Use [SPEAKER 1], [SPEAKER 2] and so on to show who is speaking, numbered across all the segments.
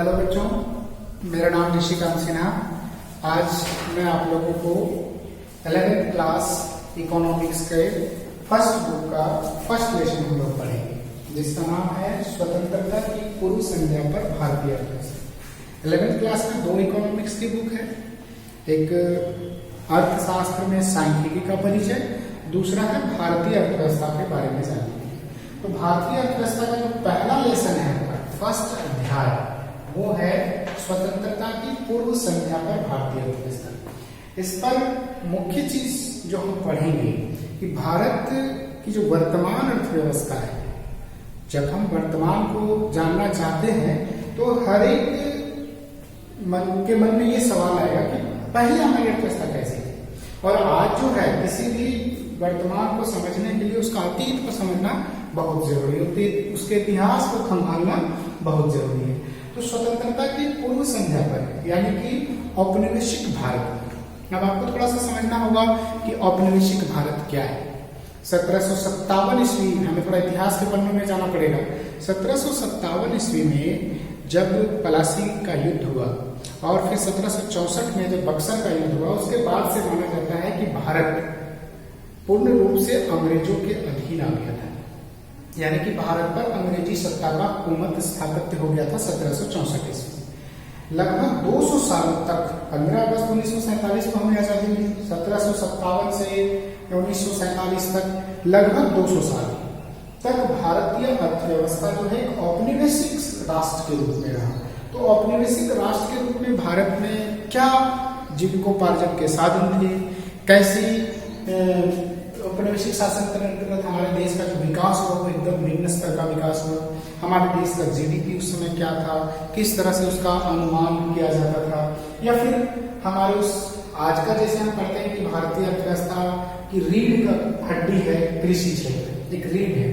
[SPEAKER 1] Hello बच्चों, मेरा नाम निशिकांत सिन्हा। आज मैं आप लोगों को 11th क्लास इकोनॉमिक्स के फर्स्ट बुक का फर्स्ट लेसन हम लोग पढ़ेंगे, जिसका नाम है स्वतंत्रता की पूर्व संध्या पर भारतीय अर्थव्यवस्था। 11th क्लास में दो इकोनॉमिक्स की बुक है, एक अर्थशास्त्र में सांख्यिकी का परिचय, दूसरा है भारतीय अर्थव्यवस्था के बारे में जानने। तो भारतीय अर्थव्यवस्था का जो पहला लेसन है, फर्स्ट अध्याय, वो है स्वतंत्रता की पूर्व संध्या पर भारतीय अर्थव्यवस्था। इस पर मुख्य चीज जो हम पढ़ेंगे कि भारत की जो वर्तमान अर्थव्यवस्था है, जब हम वर्तमान को जानना चाहते हैं तो हर एक मन में ये सवाल आएगा कि पहले हमारी अर्थव्यवस्था कैसी थी। और आज जो है, किसी भी वर्तमान को समझने के लिए उसका अतीत को समझना बहुत जरूरी है, उसके इतिहास को खंगालना बहुत जरूरी है। तो स्वतंत्रता की पूर्व संध्या पर, यानी कि औपनिवेशिक भारत, अब आपको थोड़ा सा समझना होगा कि औपनिवेशिक भारत क्या है। 1757 ईस्वी, हमें थोड़ा इतिहास के पन्नों में जाना पड़ेगा। 1757 ईस्वी में जब पलासी का युद्ध हुआ और फिर 1764 में जब बक्सर का युद्ध हुआ, उसके बाद से माना जाता है कि भारत पूर्ण रूप से अंग्रेजों के अधीन आ गया था, यानी कि भारत पर अंग्रेजी सत्ता का हुकूमत स्थापित हो गया था 1764 ईस्वी। लगभग 200 साल तक, 15 अगस्त 1947 को हमें आजादी मिली, 1757 से 1947 तक लगभग 200 साल तक भारतीय अर्थव्यवस्था जो है औपनिवेशिक राष्ट्र के रूप में रहा। तो औपनिवेशिक राष्ट्र के रूप में भारत में क्या जीविकोपार्जन के साधन थे, कैसी औपनिवेशिक शासन के अंतर्गत हमारे देश का जो विकास हुआ वो एकदम निम्न स्तर का विकास हुआ। हमारे देश का जीडीपी उस समय क्या था, किस तरह से उसका अनुमान किया जाता था, या फिर हमारे उस आज का जैसे हम पढ़ते हैं कि भारतीय अर्थव्यवस्था की रीढ़ का हड्डी है कृषि क्षेत्र, एक रीढ़ है,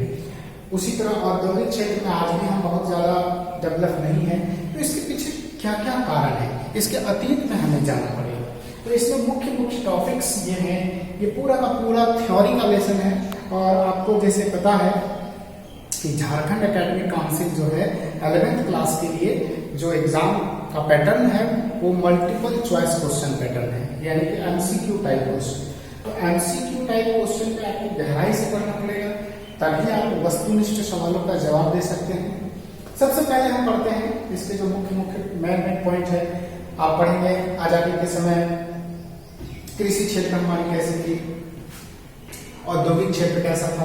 [SPEAKER 1] उसी तरह औद्योगिक क्षेत्र में आज भी हम बहुत ज्यादा डेवलप नहीं है। तो इसके पीछे क्या क्या कारण है, इसके अतीत में हमें जानना पड़ेगा। तो इसमें मुख्य टॉपिक्स ये हैं, ये पूरा का पूरा थ्योरी का लेसन है। और आपको जैसे पता है कि झारखंड एकेडमिक काउंसिल जो है 11th क्लास के लिए जो एग्जाम का पैटर्न है वो मल्टीपल चॉइस क्वेश्चन पैटर्न है, यानी कि एमसीक्यू टाइप क्वेश्चन। तो एमसीक्यू टाइप क्वेश्चन पे आपको गहराई से पढ़ना पड़ेगा, तभी आप वस्तुनिष्ठ सवालों का जवाब दे सकते हैं। सबसे पहले हम पढ़ते हैं इसके जो मुख्य मेन पॉइंट है। आप पढ़ेंगे आजादी के समय कृषि क्षेत्र हमारी कैसी थी, औद्योगिक क्षेत्र कैसा था,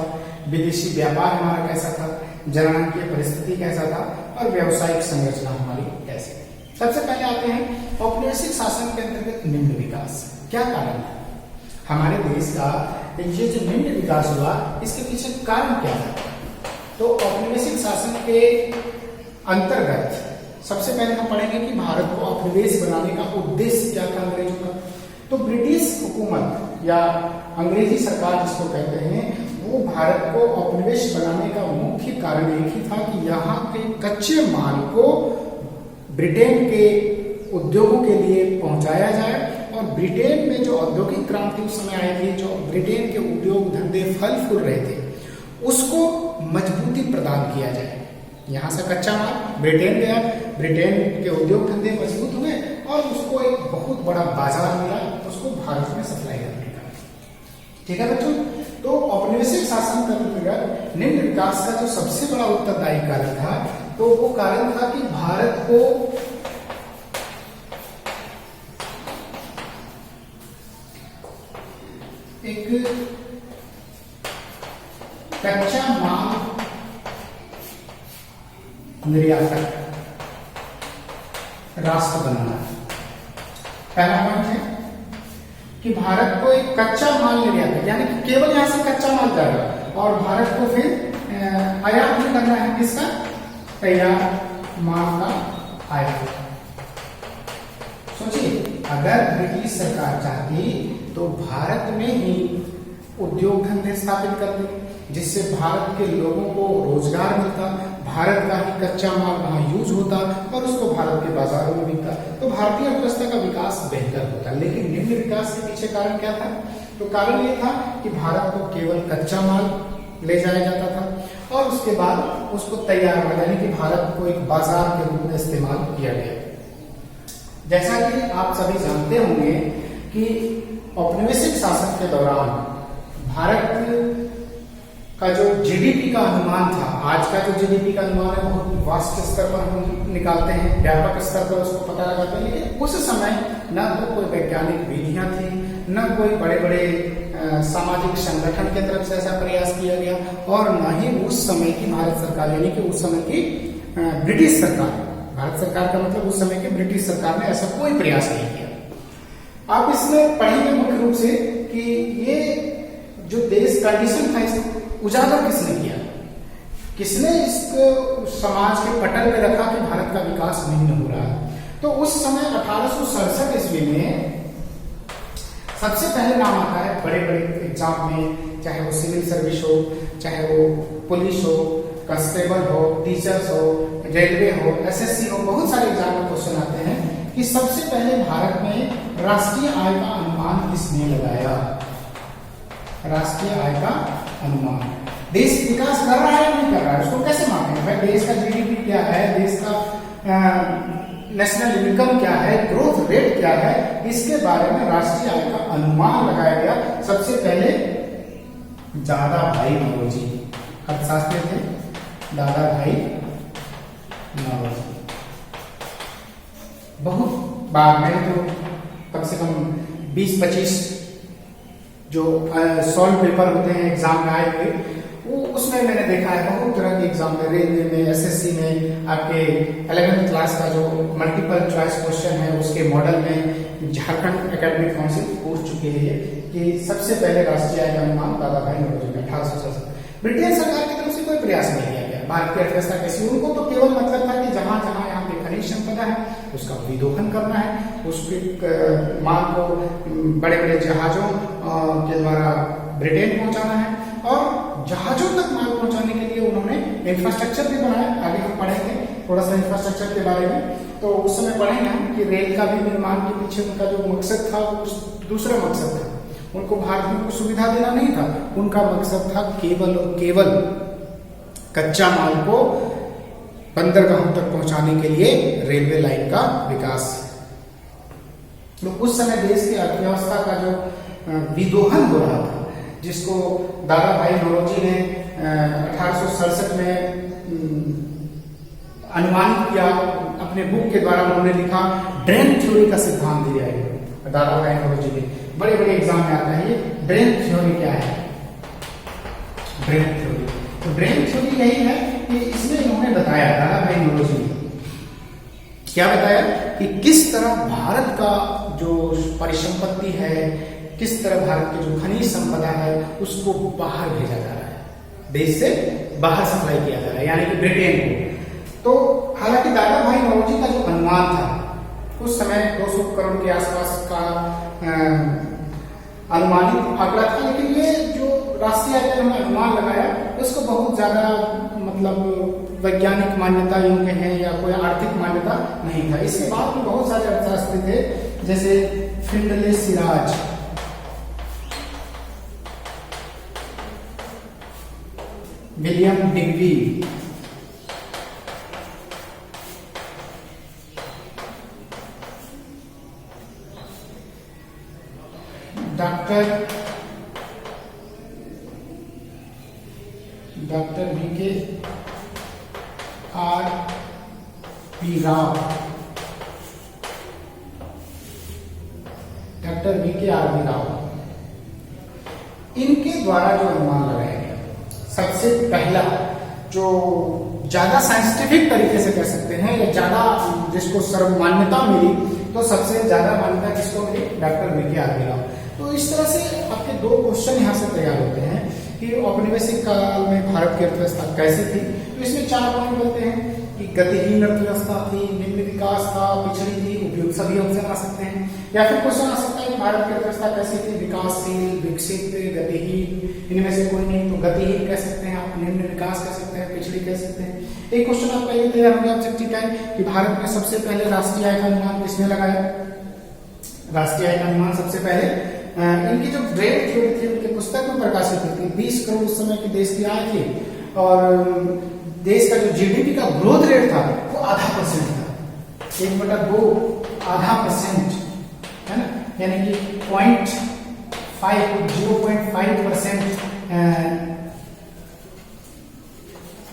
[SPEAKER 1] विदेशी व्यापार हमारा कैसा था, जनगणकीय परिस्थिति कैसा था, और व्यावसायिक संरचना हमारी कैसी थी। सबसे पहले आते हैं औपनिवेशिक शासन के अंतर्गत निम्न विकास। क्या कारण था हमारे देश का ये जो निम्न विकास हुआ, इसके पीछे कारण क्या था? तो औपनिवेशिक शासन के अंतर्गत सबसे पहले हम पढ़ेंगे कि भारत को औपनिवेश बनाने का उद्देश्य क्या था अंग्रेजों का। तो ब्रिटिश हुकूमत या अंग्रेजी सरकार जिसको कहते हैं, वो भारत को औपनिवेश बनाने का मुख्य कारण एक ही था कि यहाँ के कच्चे माल को ब्रिटेन के उद्योगों के लिए पहुंचाया जाए, और ब्रिटेन में जो औद्योगिक क्रांति उस समय आई थी, जो ब्रिटेन के उद्योग धंधे फल फूल रहे थे, उसको मजबूती प्रदान किया जाए। यहाँ से कच्चा माल ब्रिटेन गया, ब्रिटेन के उद्योग धंधे मजबूत हुए और उसको एक बहुत बड़ा बाजार मिला, उसको भारत में सप्लाई करने का। ठीक है बच्चों, तो औपनिवेशिक शासन का अंतर्गत निम्न विकास का जो सबसे बड़ा उत्तरदायी कारण था, तो वो कारण था कि भारत को एक कच्चा माल निर्यातक राष्ट्र बनाना। पहला पॉइंट है कि भारत को एक कच्चा माल निर्यातक, यानी कि केवल यहां से कच्चा माल जाएगा और भारत को फिर आयात भी करना है, किसका? तैयार माल का आयात। सोचिए, अगर ब्रिटिश सरकार चाहती तो भारत में ही उद्योग धंधे स्थापित करते, जिससे भारत के लोगों को रोजगार मिलता, भारत का ही कच्चा माल वहां यूज होता और उसको भारत के बाजारों में बिकता, तो भारतीय अर्थव्यवस्था का विकास बेहतर होता। लेकिन निम्न विकास के पीछे कारण क्या था? तो कारण ये था कि भारत को केवल कच्चा माल ले जाया जाता था और उसके बाद उसको तैयार हुआ, यानी कि भारत को एक बाजार के रूप में इस्तेमाल किया गया। जैसा कि आप सभी जानते होंगे कि औपनिवेशिक शासन के दौरान भारत का जो जीडीपी का अनुमान था, आज का जो जीडीपी का अनुमान है बहुत वास्ट स्तर पर हम निकालते हैं, व्यापक स्तर पर उसको पता लगाते हैं, लेकिन उस समय न तो कोई वैज्ञानिक विधियां थी, न कोई बड़े बड़े सामाजिक संगठन के तरफ से ऐसा प्रयास किया गया, और न ही उस समय की भारत सरकार, यानी कि उस समय की ब्रिटिश सरकार, भारत सरकार का मतलब उस समय की ब्रिटिश सरकार ने ऐसा कोई प्रयास नहीं किया। आप इसमें पढ़ेंगे मुख्य रूप से कि ये जो देश कंडीशन था इसको उजागर किसने किया, किसने इसको समाज के पटल पे रखा कि भारत का विकास निम्न हो रहा है। तो उस समय 1867 ईस्वी में सबसे पहले नाम आता है बड़े बड़े एग्जाम में, चाहे वो सिविल सर्विस हो, चाहे वो पुलिस हो, कांस्टेबल हो, टीचर्स हो, रेलवे हो, एसएससी हो, बहुत सारे एग्जाम में क्वेश्चन आते हैं कि सबसे पहले भारत में राष्ट्रीय आय का अनुमान किसने लगाया। राष्ट्रीय आय का अनुमान, देश विकास कर रहा है या नहीं कर रहा है, उसको कैसे मापेंगे भाई, देश का जीडीपी क्या है, देश का नेशनल इनकम क्या है, ग्रोथ रेट क्या है, इसके बारे में राष्ट्रीय आय का अनुमान लगाया गया। सबसे पहले दादा भाई नौरोजी अर्थशास्त्री थे, दादा भाई नौरोजी। बहुत बाद में तो कम से कम 20-25 जो सॉल्व पेपर होते हैं एग्जाम में आए हुए, वो उसमें मैंने देखा है बहुत तरह के एग्जाम में, रेलवे में, एसएससी में, आपके 11th क्लास का जो मल्टीपल चॉइस क्वेश्चन है उसके मॉडल में झारखंड एकेडमिक काउंसिल पूछ चुके हैं कि सबसे पहले राष्ट्रीय आय का अनुमान दादा भाई नौरोजी ने 1867। ब्रिटेन सरकार की तरफ से कोई प्रयास नहीं किया गया भारत की अर्थव्यवस्था कैसी, उनको तो केवल मतलब था कि जहां जहां यहाँ पे खनिज संपदा है उसका विदोहन करना है, उसके माल को बड़े बड़े जहाजों के द्वारा ब्रिटेन पहुंचाना है, और जहाजों तक माल पहुंचाने के लिए उन्होंने इंफ्रास्ट्रक्चर भी बनाया। आगे हम पढ़ेंगे थोड़ा सा इंफ्रास्ट्रक्चर के बारे में, तो उस समय पढ़ेंगे हम कि रेल का भी निर्माण के पीछे उनका जो मकसद था वो दूसरा मकसद था। उनको भारत में कुछ सुविधा देना नहीं था, उनका मकसद था केवल और केवल कच्चा माल को बंदरगाहों तक पहुंचाने के लिए रेलवे लाइन का विकास। तो उस समय देश की अर्थव्यवस्था का जो विदोहन हो रहा था, जिसको दादा भाई नौरोजी ने 1867 में अनुमानित किया, अपने बुक के द्वारा उन्होंने लिखा, ड्रेन थ्योरी का सिद्धांत दिया है दादा भाई नौरोजी ने। बड़े बड़े एग्जाम में आता है ये ड्रेन थ्योरी क्या है, ड्रेन थ्योरी। तो ड्रेन थ्योरी यही है कि इसमें इन्होंने बताया, दादा भाई नौरोजी ने क्या बताया कि किस तरह भारत का जो परिसंपत्ति है, किस तरह भारत की जो खनिज संपदा है उसको बाहर भेजा जा रहा है, देश से बाहर सप्लाई किया जा रहा है, यानी कि ब्रिटेन को। तो हालांकि दादा भाई नौरोजी का जो अनुमान था उस समय 200 करोड़ के आसपास का अनुमानित आंकड़ा था, लेकिन ये जो राष्ट्रीय आय का अनुमान लगाया उसको बहुत ज्यादा मतलब वैज्ञानिक मान्यता योग्य है या कोई आर्थिक मान्यता नहीं था। इसके बाद भी बहुत सारे अर्थशास्त्री थे, जैसे Findlay Shirras, William Digby, doctor V K. R. P. Rao, doctor V K. R. P. Rao, इनके द्वारा जो अनुमान लगाया गया सबसे पहला, जो ज्यादा साइंटिफिक तरीके से कह सकते हैं या ज्यादा जिसको सर्वमान्यता मिली, तो सबसे ज्यादा मान्यता किसको मिली, doctor V K. R. P. Rao. तो इस तरह से आपके दो क्वेश्चन यहाँ से तैयार होते हैं कि औपनिवेशिक काल में भारत की अर्थव्यवस्था कैसी थी। तो इसमें 4 पॉइंट बनते हैं कि गतिहीन अर्थव्यवस्था थी, निम्न विकास था, पिछड़ी थी, उपयोग, सभी ऑप्शन आ सकते हैं। या फिर क्वेश्चन आ सकता है कि भारत की अर्थव्यवस्था कैसी थी, विकासशील, विकसित, गतिहीन, इनमें से कोई नहीं, तो गतिहीन कह सकते हैं आप, निम्न विकास कह सकते हैं, पिछड़ी कह सकते हैं। एक क्वेश्चन आपका ये तैयार होगा ऑब्जेक्टिव टाइप कि भारत में सबसे पहले राष्ट्रीय आय का अनुमान किसने लगाया। राष्ट्रीय आय का अनुमान सबसे पहले इनकी जो ड्रेन थ्योरी थी उनकी पुस्तक में प्रकाशित हुई थी। 20 करोड़ उस समय की देश की आय थी, और देश का जो जीडीपी का ग्रोथ रेट था वो 0.5% था, 1/2 0.5%, है ना, यानी कि 0.5%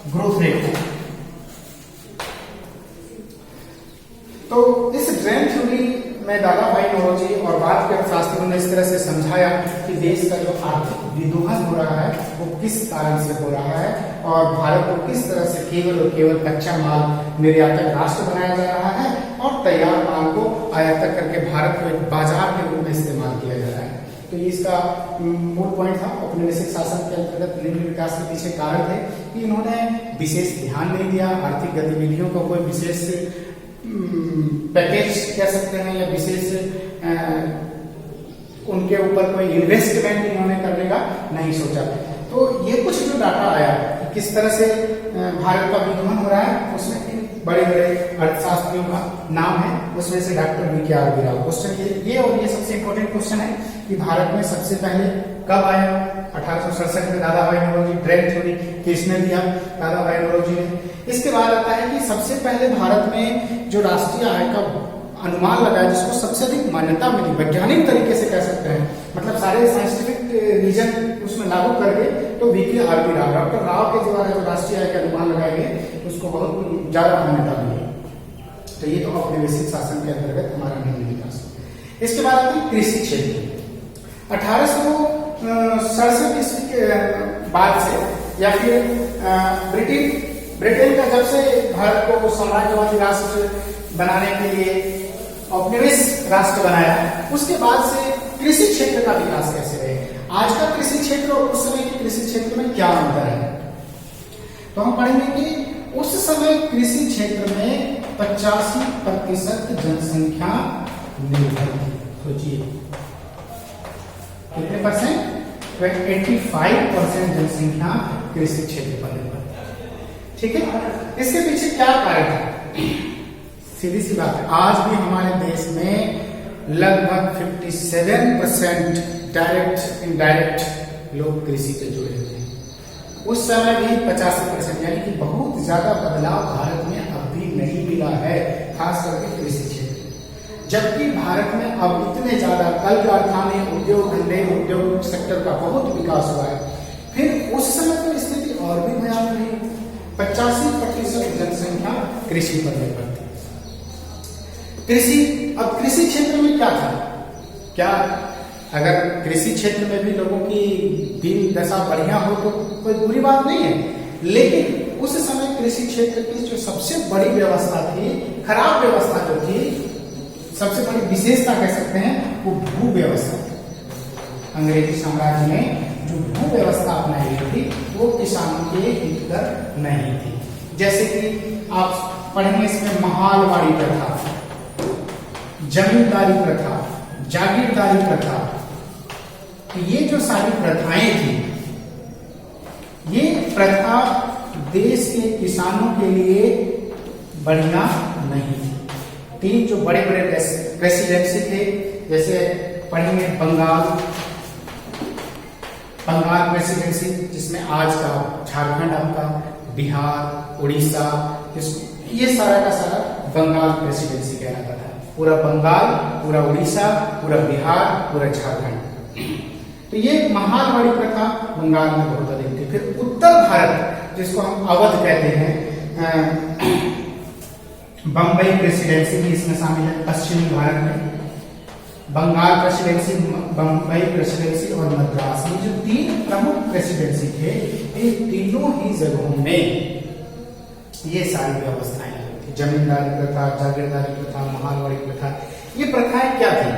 [SPEAKER 1] ग्रोथ रेट है। तो इस ड्रेन थ्योरी में दादा भाई नौरोजी और बाद के अर्थशास्त्रियों ने इस तरह से समझाया कि देश का जो आर्थिक विदोहन हो रहा है वो किस कारण से हो रहा है और भारत को किस तरह से केवल और केवल कच्चा माल निर्यातक राष्ट्र बनाया जा रहा है और तैयार माल को आयातक करके भारत को एक बाजार के रूप में इस्तेमाल किया जा रहा है। तो ये इसका मूल पॉइंट था। औपनिवेशिक शासन के अंतर्गत लिंग विकास के पीछे कारण थे कि इन्होंने विशेष ध्यान नहीं दिया, आर्थिक गतिविधियों को कोई विशेष पैकेज कह सकते हैं या विशेष उनके ऊपर कोई इन्वेस्टमेंट इन्होंने करने का नहीं सोचा। तो ये कुछ जो डाटा आया किस तरह से भारत का विदोहन हो रहा है, उसमें बड़े बड़े अर्थशास्त्रियों का नाम है, उसमें से डॉक्टर वी.के.आर. राव। क्वेश्चन ये और ये सबसे इंपॉर्टेंट क्वेश्चन है कि भारत में सबसे पहले कब आया? 1867 में दादा भाई नौरोजी ड्रेन थ्योरी किसने दिया? दादा भाई नौरोजी ने। इसके बाद आता है कि सबसे पहले भारत में जो राष्ट्रीय आय का अनुमान लगाया जिसको सबसे अधिक मान्यता मिली वैज्ञानिक तरीके से कह सकते हैं, मतलब सारे साइंटिफिक रीजन उसमें लागू करके, तो वी.के.आर. राव, डॉक्टर राव के द्वारा जो राष्ट्रीय आय के अनुमान लगाए गए उसको बहुत ज्यादा मान्यता मिली। तो ये तो औपनिवेशिक शासन के अंतर्गत हमारा निम्न विकास। इसके बाद आती है कृषि क्षेत्र। 1867 ईस्वी के बाद से या फिर ब्रिटेन का जब से भारत को साम्राज्यवादी राष्ट्र बनाने के लिए औपनिवेश राष्ट्र बनाया, उसके बाद से कृषि क्षेत्र का विकास कैसे रहे, आज का कृषि क्षेत्र और उस समय के कृषि क्षेत्र में क्या अंतर है। तो हम पढ़ेंगे कि उस समय कृषि क्षेत्र में 85% जनसंख्या निर्भर थी। सोचिए कितने परसेंट? 85% जनसंख्या कृषि क्षेत्र पर निर्भर। ठीक है, इसके पीछे क्या कारण है? सीधी सी बात है, आज भी हमारे देश में लगभग 57% डायरेक्ट इनडायरेक्ट लोग कृषि से जुड़े हुए हैं। उस समय भी 85%, यानी कि बहुत ज्यादा बदलाव भारत में अब भी नहीं मिला है, खास करके कृषि क्षेत्र। जबकि भारत में अब इतने ज्यादा कल कारखाने, उद्योग धंधे, उद्योग सेक्टर का बहुत विकास हुआ है, फिर उस समय तो स्थिति और भी भयानक रही। 85% जनसंख्या कृषि पर निर्भर थी। अब कृषि क्षेत्र में क्या था? क्या अगर कृषि क्षेत्र में भी लोगों की दिन दशा बढ़िया हो तो कोई बुरी बात नहीं है, लेकिन उस समय कृषि क्षेत्र की जो सबसे बड़ी व्यवस्था थी, खराब व्यवस्था जो थी, सबसे बड़ी विशेषता कह सकते हैं, वो भू व्यवस्था थी। अंग्रेजी साम्राज्य ने जो भू व्यवस्था अपनाई थी वो किसानों के हितकर नहीं थी। जैसे कि आप पढ़ेंगे इसमें महालवाड़ी प्रथा, जमींदारी प्रथा, जागीरदारी प्रथा, तो ये जो सारी प्रथाएं थी, ये प्रथा देश के किसानों के लिए बढ़िया नहीं थी। तीन जो बड़े बड़े प्रेसिडेंसी थे, जैसे पढ़ेंगे बंगाल प्रेसिडेंसी, जिसमें आज का झारखंड, आपका बिहार, उड़ीसा, ये सारा का सारा बंगाल प्रेसिडेंसी कहलाता था। पूरा बंगाल, पूरा उड़ीसा, पूरा बिहार, पूरा झारखंड। तो ये महालवाड़ी प्रथा बंगाल में बहुत अधिक थी। फिर उत्तर भारत, जिसको हम अवध कहते हैं, बंबई प्रेसिडेंसी भी इसमें शामिल है। पश्चिमी भारत में बंगाल प्रेसिडेंसी, बंबई प्रेसिडेंसी और मद्रास, ये जो तीन प्रमुख प्रेसिडेंसी थे, ये तीनों ही जगहों में ये सारी व्यवस्थाएं थी। जमींदारी प्रथा, जागीरदारी प्रथा, महालवाड़ी प्रथा। ये प्रथाएं क्या थी?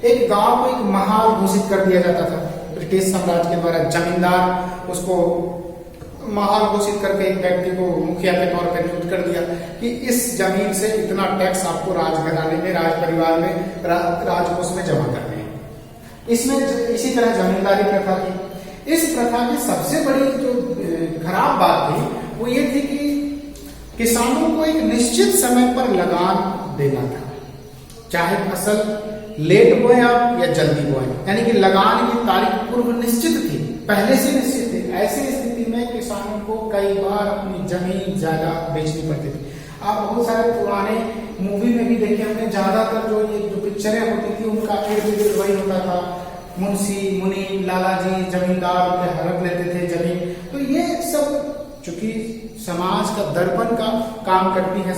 [SPEAKER 1] एक गांव को एक महाल घोषित कर दिया जाता था ब्रिटिश साम्राज्य के द्वारा। जमींदार उसको महाल घोषित करके एक व्यक्ति को मुखिया के तौर पर नियुक्त कर दिया कि इस जमीन से इतना टैक्स आपको राजघराने में, राज परिवार में, राजकोष में जमा करने हैं। इसमें इसी तरह जमींदारी प्रथा थी। इस प्रथा की सबसे बड़ी जो खराब बात थी वो ये थी कि किसानों को एक निश्चित समय पर लगान देना था, चाहे फसल लेट बोए आप या जल्दी बोए, यानी कि लगान की तारीख पूर्व निश्चित थी, पहले से निश्चित थी। ऐसी स्थिति में किसानों को कई बार अपनी जमीन जायदाद बेचनी पड़ती थी। आप बहुत सारे पुराने मूवी में भी देखे हमने, ज्यादातर जो पिक्चरें होती थी उनका इर्द गिर्द वही होता था, मुंशी मुनि लाला जी जमींदार उनके हड़प लेते थे जमीन। तो ये सब चूंकि समाज का दर्पण का काम करती है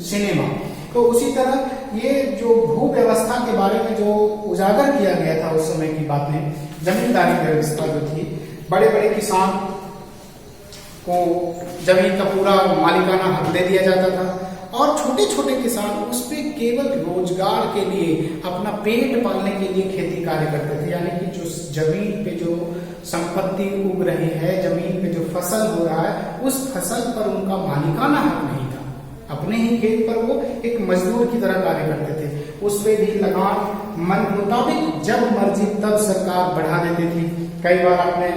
[SPEAKER 1] सिनेमा, तो उसी तरह ये जो भू व्यवस्था के बारे में जो उजागर किया गया था उस समय की बातें, जमींदारी व्यवस्था जो थी, बड़े बड़े किसान को जमीन का पूरा मालिकाना हक दे दिया जाता था और छोटे छोटे किसान उस पे केवल रोजगार के लिए, अपना पेट पालने के लिए खेती कार्य करते थे। यानी कि जो जमीन पे जो संपत्ति उग रही है, जमीन पे जो फसल हो रहा है, उस फसल पर उनका मालिकाना हक नहीं था। अपने ही खेत पर वो एक मजदूर की तरह कार्य करते थे। उस पे भी लगान मन मुताबिक जब मर्जी तब सरकार बढ़ा देती थी। कई बार आपने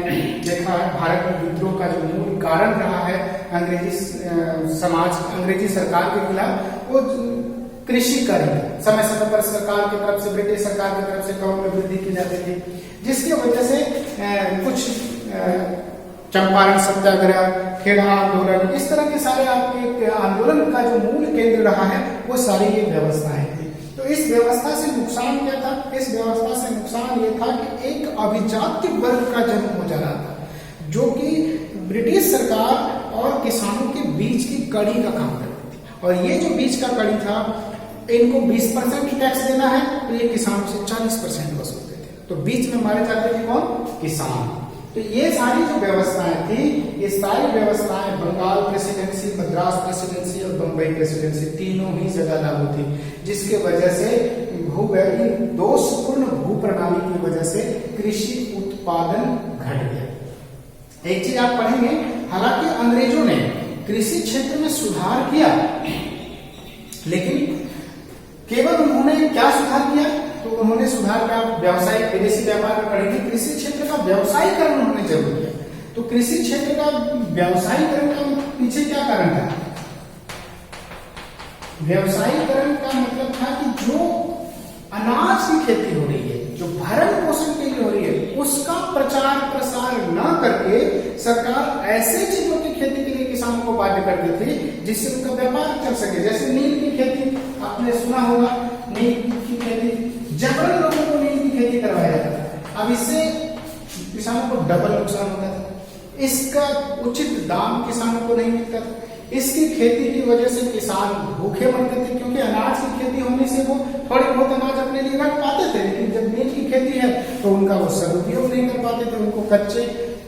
[SPEAKER 1] देखा है भारत में विद्रोह का जो मूल कारण रहा है अंग्रेजी सरकार के खिलाफ, वो कृषि कार्य समय समय पर सरकार की तरफ से, ब्रिटिश सरकार की तरफ से करों में वृद्धि की जाती थी, जिसकी वजह से कुछ चंपारण सत्याग्रह, खेड़ा आंदोलन, इस तरह के सारे आपके आंदोलन का जो मूल केंद्र रहा है वो सारी ये व्यवस्थाएं थी। तो इस व्यवस्था से नुकसान क्या था? इस व्यवस्था से नुकसान ये था कि एक अभिजात्य वर्ग का जन्म हो जा रहा था, जो कि ब्रिटिश सरकार और किसानों के बीच की कड़ी का काम करती थी। और ये जो बीच का कड़ी था, इनको 20% टैक्स देना है तो ये किसानों से 40% वसूलते थे। तो बीच में मारे जाते थे कौन? किसान। तो ये सारी जो व्यवस्थाएं थी, ये सारी व्यवस्थाएं बंगाल प्रेसिडेंसी, मद्रास प्रेसिडेंसी और बम्बई प्रेसिडेंसी तीनों ही जगह लागू थी, जिसके वजह से दोषपूर्ण भू प्रणाली की वजह से कृषि उत्पादन घट गया। एक चीज आप पढ़ेंगे, हालांकि अंग्रेजों ने कृषि क्षेत्र में सुधार किया, लेकिन केवल उन्होंने क्या सुधार किया? तो उन्होंने सुधार का व्यवसायिक विदेशी व्यापार में पढ़ेंगे, कृषि क्षेत्र का व्यवसायीकरण उन्होंने जरूर किया। तो कृषि क्षेत्र का व्यवसायीकरण का पीछे क्या कारण था? व्यवसायीकरण का मतलब था कि जो अनाज की खेती हो रही है, जो भरण पोषण के लिए हो रही है, उसका प्रचार प्रसार न करके सरकार ऐसे चीजों की खेती के लिए किसानों को बाध्य करती थी जिससे उनका व्यापार चल सके। जैसे नील की खेती, आपने सुना होगा, नील की खेती, जबरन लोगों को नील की खेती करवाया जाता था। अब इससे किसानों को डबल नुकसान होता था, इसका उचित दाम किसानों को नहीं मिलता था। इसकी खेती की वजह से किसान भूखे मरते थे, क्योंकि अनाज की खेती होने से वो थोड़ी बहुत अनाज अपने लिए रख पाते थे, लेकिन जब नील की खेती है तो उनका वो सदुपयोग नहीं कर पाते थे। उनको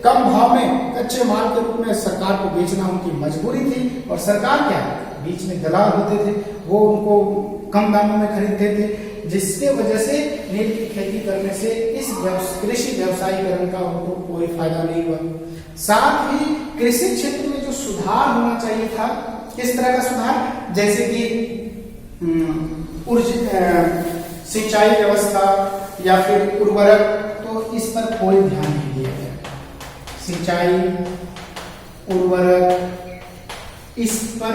[SPEAKER 1] कम भाव में कच्चे माल के रूप में सरकार को बेचना उनकी मजबूरी थी। और सरकार क्या, बीच में दलाल होते थे, वो उनको कम दामों में खरीदते थे, जिसके वजह से नील की खेती करने से इस कृषि व्यवसायीकरण का उनको कोई फायदा नहीं हुआ। साथ ही कृषि क्षेत्र में जो सुधार होना चाहिए था, किस तरह का सुधार? जैसे कि सिंचाई व्यवस्था या फिर उर्वरक, तो इस पर कोई ध्यान नहीं दिया गया। सिंचाई, उर्वरक, इस पर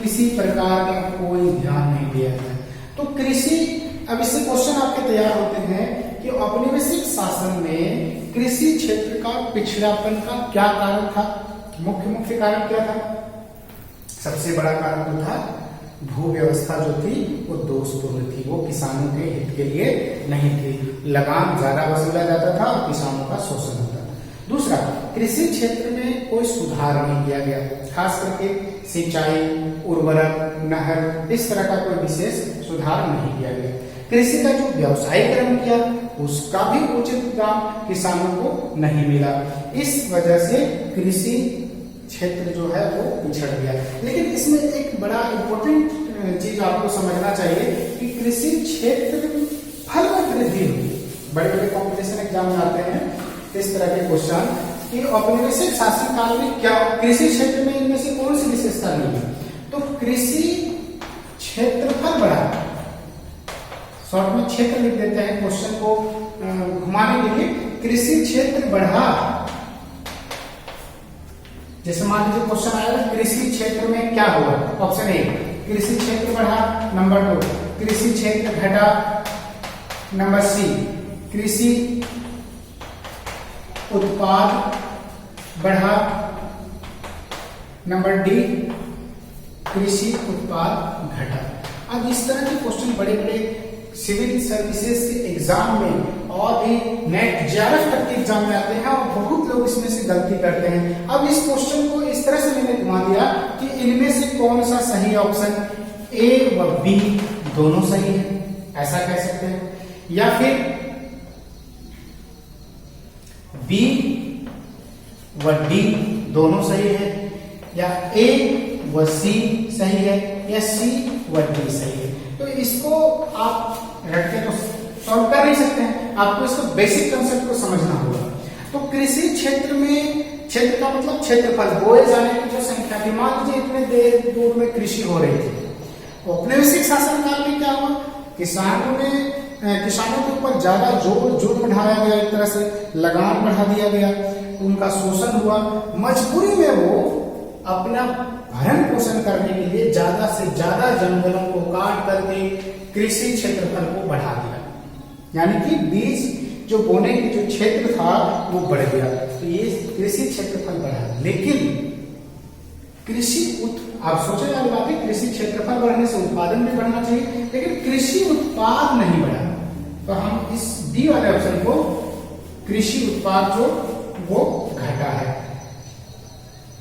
[SPEAKER 1] किसी प्रकार का कोई ध्यान नहीं दिया गया। तो कृषि, अब इससे क्वेश्चन आपके तैयार होते हैं कि औपनिवेशिक शासन में कृषि क्षेत्र का पिछड़ापन का क्या कारण था? मुख्य कारण क्या था? सबसे बड़ा कारण तो था भू व्यवस्था जो थी वो दोषपूर्ण थी, वो किसानों के हित के लिए नहीं थी। लगान ज्यादा वसूला जाता था और किसानों का शोषण होता था। दूसरा, कृषि क्षेत्र में कोई सुधार नहीं किया गया, खास करके सिंचाई, उर्वरक, नहर, इस तरह का कोई विशेष सुधार नहीं किया गया। कृषि का जो व्यवसायीकरण किया उसका भी उचित दाम किसानों को नहीं मिला। इस वजह से कृषि क्षेत्र जो है वो पिछड़ गया। लेकिन इसमें एक बड़ा इंपॉर्टेंट चीज आपको समझना चाहिए कि कृषि क्षेत्र फल में वृद्धि हुई। बड़े बड़े कॉम्पिटिशन एग्जाम में आते हैं इस तरह के क्वेश्चन कि औपनिवेशिक शासन काल में क्या कृषि क्षेत्र में इनमें से कौन सी विशेषता नहीं है? तो कृषि क्षेत्रफल बढ़ा, शॉर्ट में क्षेत्र लिख देते हैं क्वेश्चन को घुमाने के लिए। कृषि क्षेत्र बढ़ा, जैसे मान लीजिए क्वेश्चन आएगा कृषि क्षेत्र में क्या हुआ? ऑप्शन ए कृषि क्षेत्र बढ़ा, नंबर 2 कृषि क्षेत्र घटा, नंबर सी कृषि उत्पाद बढ़ा, नंबर डी कृषि उत्पाद घटा। अब इस तरह के क्वेश्चन बड़े बड़े सिविल सर्विसेज के एग्जाम में और भी नेट जेआरएफ तक के एग्जाम में आते हैं और बहुत लोग इसमें से गलती करते हैं। अब इस क्वेश्चन को इस तरह से मैंने घुमा दिया कि इनमें से कौन सा सही ऑप्शन, ए व बी दोनों सही है, ऐसा कह सकते हैं, या फिर बी व डी दोनों सही है, या ए व सी सही है, या सी व डी सही है। तो इसको आप रट के तो सॉल्व कर नहीं सकते हैं, आपको इसको बेसिक कंसेप्ट को समझना होगा। तो कृषि क्षेत्र में, क्षेत्र का मतलब क्षेत्रफल, बोए जाने की जो संख्या थी, मान लीजिए इतने देर दूर में कृषि हो रही थी, तो औपनिवेशिक शासनकाल में क्या हुआ, किसानों के ऊपर ज्यादा जुर्म ढाया गया, एक तरह से लगान बढ़ा दिया गया, उनका शोषण हुआ, मजबूरी में वो अपना भरण पोषण करने के लिए ज्यादा से ज्यादा जंगलों को काट करके कृषि क्षेत्रफल को बढ़ा दिया, यानी कि बीज जो बोने की जो क्षेत्र था वो बढ़ गया, तो ये कृषि क्षेत्रफल बढ़ा। लेकिन आप सोचने वाली बात है, कृषि क्षेत्रफल बढ़ने से उत्पादन भी बढ़ना चाहिए, लेकिन कृषि उत्पाद नहीं बढ़ा। तो हम इस डी वाले ऑप्शन को, कृषि उत्पाद जो वो घटा है।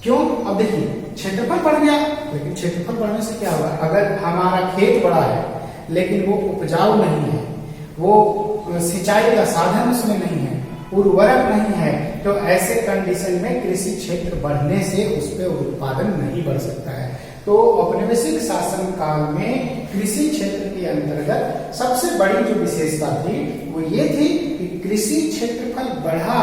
[SPEAKER 1] क्यों? अब देखिए क्षेत्रफल बढ़ गया, लेकिन क्षेत्रफल बढ़ने से क्या होगा, अगर हमारा खेत बड़ा है लेकिन वो उपजाऊ नहीं है, वो सिंचाई का साधन उसमें नहीं है, उर्वरक नहीं है, तो ऐसे कंडीशन में कृषि क्षेत्र बढ़ने से उस पर उत्पादन नहीं बढ़ सकता है। तो औपनिवेशिक शासन काल में कृषि क्षेत्र के अंतर्गत सबसे बड़ी जो विशेषता थी वो ये थी कि कृषि क्षेत्रफल बढ़ा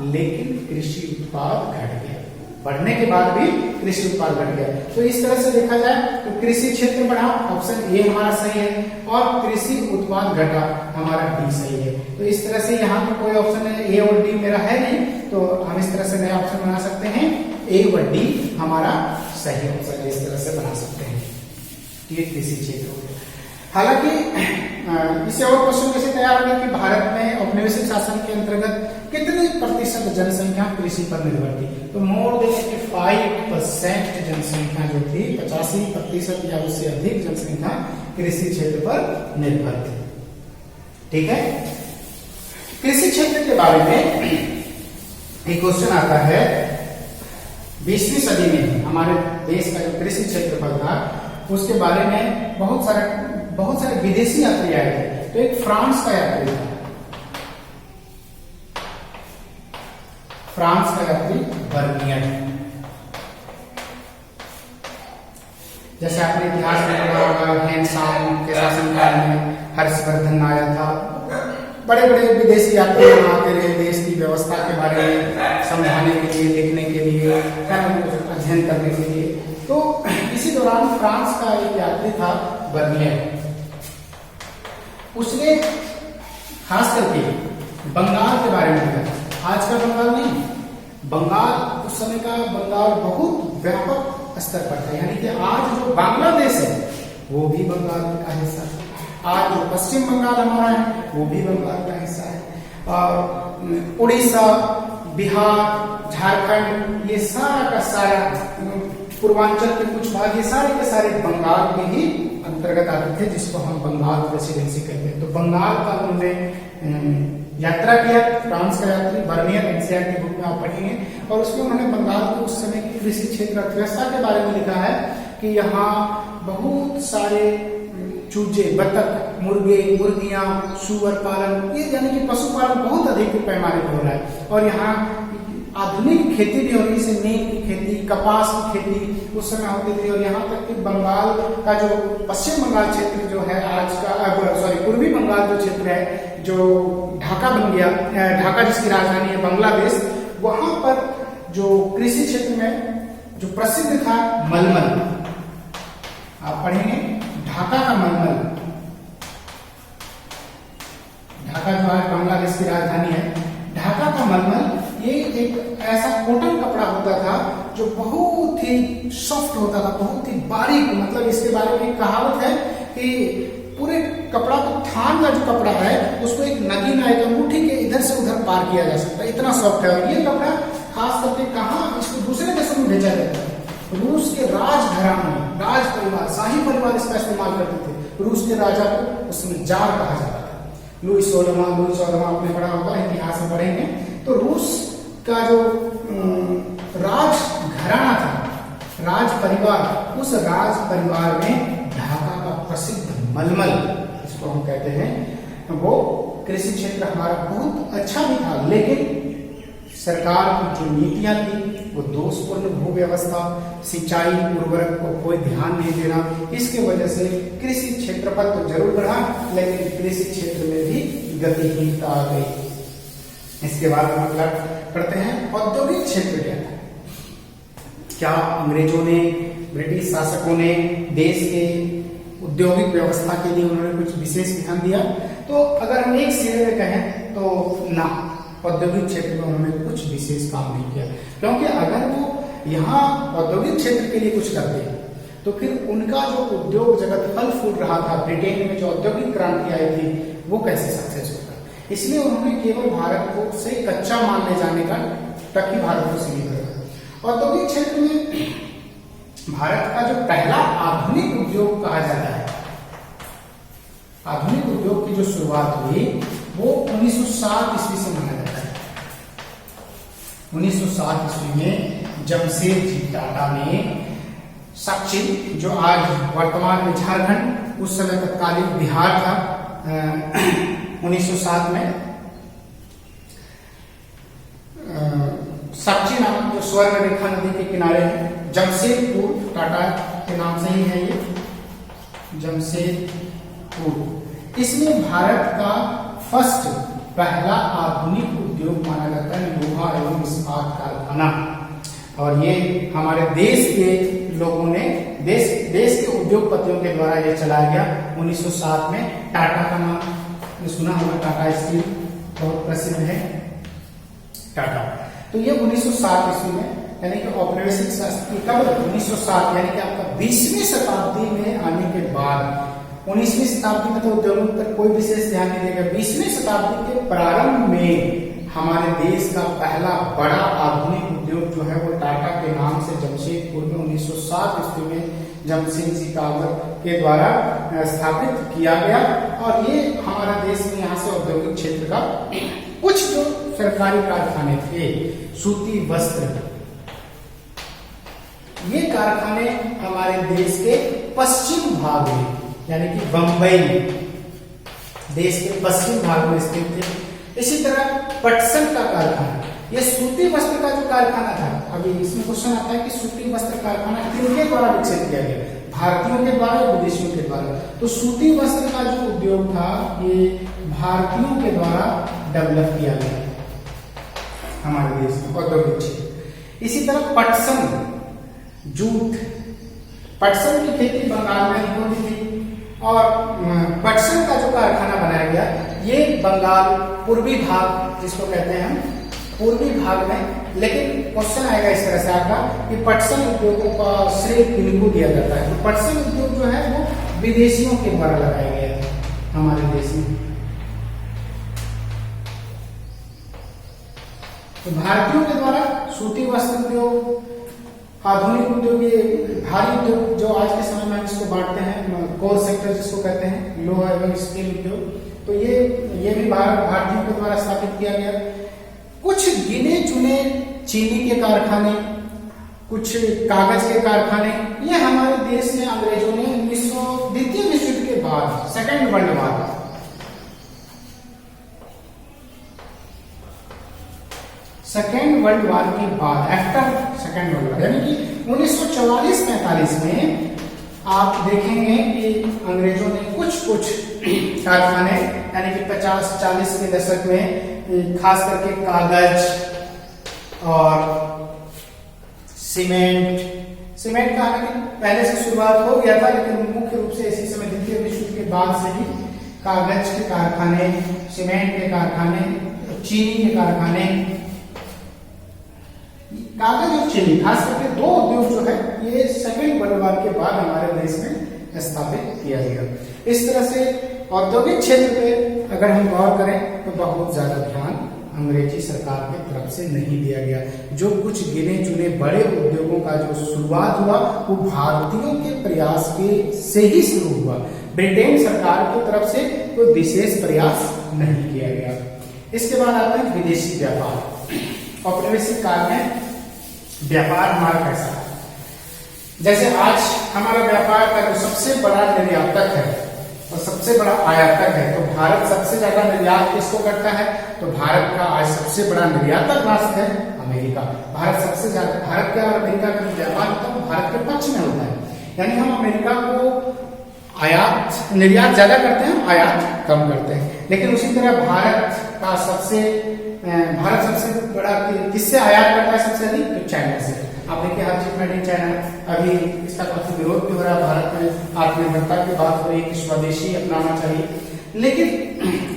[SPEAKER 1] लेकिन कृषि उत्पाद घट गया, बढ़ने के बाद भी कृषि उत्पाद घट गया। तो इस तरह से देखा जाए तो कृषि क्षेत्र बढ़ा, ऑप्शन ए हमारा सही है, और कृषि उत्पाद घटा हमारा डी सही है। तो इस तरह से यहाँ पे कोई ऑप्शन ए और डी मेरा है नहीं, तो हम इस तरह से नया ऑप्शन बना सकते हैं, ए व डी हमारा सही ऑप्शन है, इस तरह से बना सकते हैं। ये कृषि क्षेत्र हो गया। हालांकि इससे और क्वेश्चन कैसे तैयार होगा कि भारत में औपनिवेशिक शासन के अंतर्गत कितने प्रतिशत जनसंख्या कृषि पर निर्भर थी, तो मोर देन 85% जनसंख्या जो थी, 85% या उससे अधिक जनसंख्या कृषि क्षेत्र पर निर्भर थी। ठीक है, कृषि क्षेत्र के बारे में एक क्वेश्चन आता है, 20वीं सदी में हमारे देश का जो कृषि क्षेत्रफल था उसके बारे में बहुत सारे विदेशी यात्री आए थे। तो एक फ्रांस का यात्री था, फ्रांस का यात्री बर्नियर, जैसे आपने इतिहास में पढ़ा होगा, हेनसांग के शासनकाल में हर्षवर्धन आया था, बड़े बड़े विदेशी यात्री यहाँ आते रहे, देश की व्यवस्था के बारे में समझाने के लिए, लिखने के लिए, अध्ययन करने के लिए। तो इसी दौरान फ्रांस का एक यात्री था बर्नियर, उसने खास करके बंगाल के बारे में लिखा। आज का बंगाल नहीं, बंगाल उस समय का बंगाल बहुत व्यापक स्तर पर था, यानी कि आज जो बांग्लादेश है वो भी बंगाल का हिस्सा है, आज जो पश्चिम बंगाल हमारा है वो भी बंगाल का हिस्सा है, और उड़ीसा, बिहार, झारखंड, ये सारा का सारा, पूर्वांचल के कुछ भाग, ये सारे के सारे बंगाल के ही अंतर्गत आते थे, जिसको हम बंगाल प्रेसिडेंसी कहते हैं। तो बंगाल का उन्होंने यात्रा किया, फ्रांस का यात्री बर्नियर, एनसीईआरटी के बुक में आप पढ़ेंगे, और उसमें उन्होंने बंगाल के उस समय की कृषि क्षेत्र अर्थव्यवस्था के बारे में लिखा है कि यहाँ बहुत सारे चूजे, बतख, मुर्गे, मुर्गियां, सुअर पालन, ये यानी कि पशुपालन बहुत अधिक पैमाने पर हो रहा है, और यहाँ आधुनिक खेती भी हो रही है, नीम की खेती, कपास की खेती उस समय होती थी, और यहाँ तक कि बंगाल का जो पश्चिम बंगाल क्षेत्र जो है आज का, पूर्वी बंगाल जो क्षेत्र है, जो ढाका बन गया, ढाका जिसकी राजधानी है बांग्लादेश, वहां पर जो कृषि क्षेत्र में जो प्रसिद्ध था मलमल, आप पढ़ेंगे ढाका का मलमल, ढाका जो है बांग्लादेश की राजधानी है, ढाका का मलमल ये एक ऐसा कॉटन कपड़ा होता था जो बहुत ही सॉफ्ट होता था, बहुत ही बारीक, मतलब इसके बारे में एक कहावत है कि पूरे कपड़ा को, थान का जो कपड़ा है उसको एक नगीना, एक अंगूठी के इधर से उधर पार किया जा सकता है, इतना सॉफ्ट है। और ये कपड़ा खास करके कहाँ, इसको दूसरे देशों में भेजा जाता है, रूस के राजघराने, राज परिवार, शाही परिवार इसका इस्तेमाल करते थे। रूस के राजा को उसमें जार कहा जाता था। लुई 14वां आपने पढ़ा होगा, इतिहास में पढ़ेंगे। तो रूस का जो राजघराना था, राज परिवार, उस राज परिवार में ढाका का प्रसिद्ध मलमल, जिसको हम कहते हैं, वो कृषि क्षेत्र हमारा बहुत अच्छा भी था, लेकिन सरकार की जो नीतियां थी वो दोषपूर्ण भू व्यवस्था, सिंचाई, उर्वरक को कोई ध्यान नहीं देना, इसके वजह से कृषि क्षेत्रफल तो जरूर बढ़ा, लेकिन कृषि क्षेत्र में भी गतिहीनता आ गई। इसके बाद हम अगला पढ़ते हैं, औद्योगिक क्षेत्र क्या था। क्या अंग्रेजों ने, ब्रिटिश शासकों ने देश के औद्योगिक व्यवस्था के लिए उन्होंने कुछ विशेष ध्यान दिया? तो अगर हम एक सिरे में कहें तो ना, औद्योगिक क्षेत्र में उन्होंने कुछ विशेष काम नहीं किया, क्योंकि अगर वो यहाँ औद्योगिक क्षेत्र के लिए कुछ करते तो फिर उनका जो उद्योग जगत फल फूल रहा था, ब्रिटेन में जो औद्योगिक क्रांति आई थी, वो कैसे सक्सेस होता। इसलिए उन्होंने केवल भारत को से कच्चा माल ले जाने का तक ही भारत को सीमित रखा। औद्योगिक क्षेत्र में भारत का जो पहला आधुनिक उद्योग कहा जाता है, आधुनिक उद्योग की जो शुरुआत हुई वो 1907 ईस्वी से माना जाता है। 1907 ईस्वी में जमशेदजी टाटा ने सचिन, जो आज वर्तमान में झारखंड, उस समय तत्कालीन बिहार था, 1907 में सचिन नामक जो स्वर्ण रेखा नदी के किनारे है, जमशेदपुर, टाटा के नाम से ही है ये जमशेदपुर। इसमें भारत का फर्स्ट, पहला आधुनिक उद्योग माना जाता है लोहा एवं इस्पात कारखाना, और ये हमारे देश के लोगों ने, देश के उद्योगपतियों के द्वारा ये चलाया गया 1907 में। टाटा का नाम सुना होगा, टाटा स्टील बहुत प्रसिद्ध है टाटा। तो ये 1907 ईस्वी में, यानी कि औपनिवेशिक शासन कब, 1907 यानी कि आपका 20वीं शताब्दी में आने के बाद। 19वीं शताब्दी में तो उद्योगों पर कोई विशेष ध्यान नहीं देगा। 20वीं शताब्दी के प्रारंभ में हमारे देश का पहला बड़ा आधुनिक उद्योग जो है वो टाटा के नाम से जमशेदपुर में 1907 ईस्वी में जमशेदजी टाटा के द्वारा स्थापित किया गया। और ये हमारा देश में यहाँ से औद्योगिक क्षेत्र का कुछ जो सरकारी कारखाने थे, सूती वस्त्र, ये कारखाने हमारे देश के पश्चिम भाग में, यानी कि बंबई में, देश के पश्चिम भाग में स्थित थे। इसी तरह पटसन का कारखाना, ये सूती वस्त्र का जो कारखाना था, अभी इसमें क्वेश्चन आता है कि सूती वस्त्र कारखाना किनके द्वारा विकसित किया गया, भारतीयों के द्वारा या विदेशियों के द्वारा? तो सूती वस्त्र का जो उद्योग था ये भारतीयों के द्वारा डेवलप किया गया हमारे देश में औद्योगिक क्षेत्र। इसी तरह पटसन, जूट, पटसन की खेती बंगाल में होती थी, और पटसन का जो कारखाना बनाया गया ये बंगाल पूर्वी भाग, जिसको कहते हैं हम पूर्वी भाग में। लेकिन क्वेश्चन आएगा इस तरह से आपका कि पटसन उद्योगों का श्रेय किनको दिया जाता है? तो पटसन उद्योग जो है वो विदेशियों के द्वारा लगाया गया है हमारे देश में। तो भारतीयों के द्वारा सूती वस्त्र उद्योग, आधुनिक उद्योग, ये भारी उद्योग जो आज के समय में हम इसको बांटते हैं, कोर सेक्टर जिसको कहते हैं, लोहा एवं स्टील उद्योग, तो ये भी भारतीयों के द्वारा स्थापित किया गया। कुछ गिने चुने चीनी के कारखाने, कुछ कागज के कारखाने, ये हमारे देश में अंग्रेजों ने द्वितीय विश्व युद्ध के बाद, second world war, second world war के बाद, आफ्टर सेकेंड वर्ल्ड वॉर, यानी कि 1944-45 में आप देखेंगे कि अंग्रेजों ने कुछ कारखाने, यानी कि 50-40 के दशक में खास करके कागज और सीमेंट का पहले से शुरुआत हो गया था, लेकिन मुख्य रूप से इसी समय द्वितीय विश्व युद्ध के बाद से ही कागज के कारखाने, सीमेंट के कारखाने, चीनी के कारखाने, कागज और चीनी, खास करके दो उद्योग जो है ये सेकेंड वर्ल्ड वॉर के बाद हमारे देश में स्थापित किया गया। इस तरह से औद्योगिक क्षेत्र पे अगर हम गौर करें तो बहुत ज्यादा ध्यान अंग्रेजी सरकार की तरफ से नहीं दिया गया। जो कुछ गिने चुने बड़े उद्योगों का जो शुरुआत हुआ वो भारतीयों के प्रयास के से ही शुरू हुआ। ब्रिटेन सरकार की तरफ से कोई विशेष प्रयास नहीं किया गया। इसके बाद आते हैं विदेशी व्यापार। औपनिवेशिक काल में व्यापार हमारा कैसा है? जैसे आज हमारा व्यापार का जो सबसे बड़ा निर्यातक है और सबसे बड़ा आयातक है, तो भारत सबसे ज्यादा निर्यात किसको करता है? तो भारत का आज सबसे बड़ा निर्यातक राष्ट्र है अमेरिका। भारत सबसे ज्यादा, भारत का और अमेरिका का व्यापार होता है भारत के पक्ष में होता है। यानी हम अमेरिका को आयात निर्यात ज्यादा करते हैं, आयात कम करते हैं। लेकिन उसी तरह भारत सबसे बड़ा किससे आयात करता है सबसे अधिक? तो चाइना से। आप देखिए हर चीज मेड इन चाइना। अभी इसका काफी विरोध भी हो रहा है, भारत में आत्मनिर्भरता की बात हो रही है कि स्वदेशी अपनाना चाहिए। लेकिन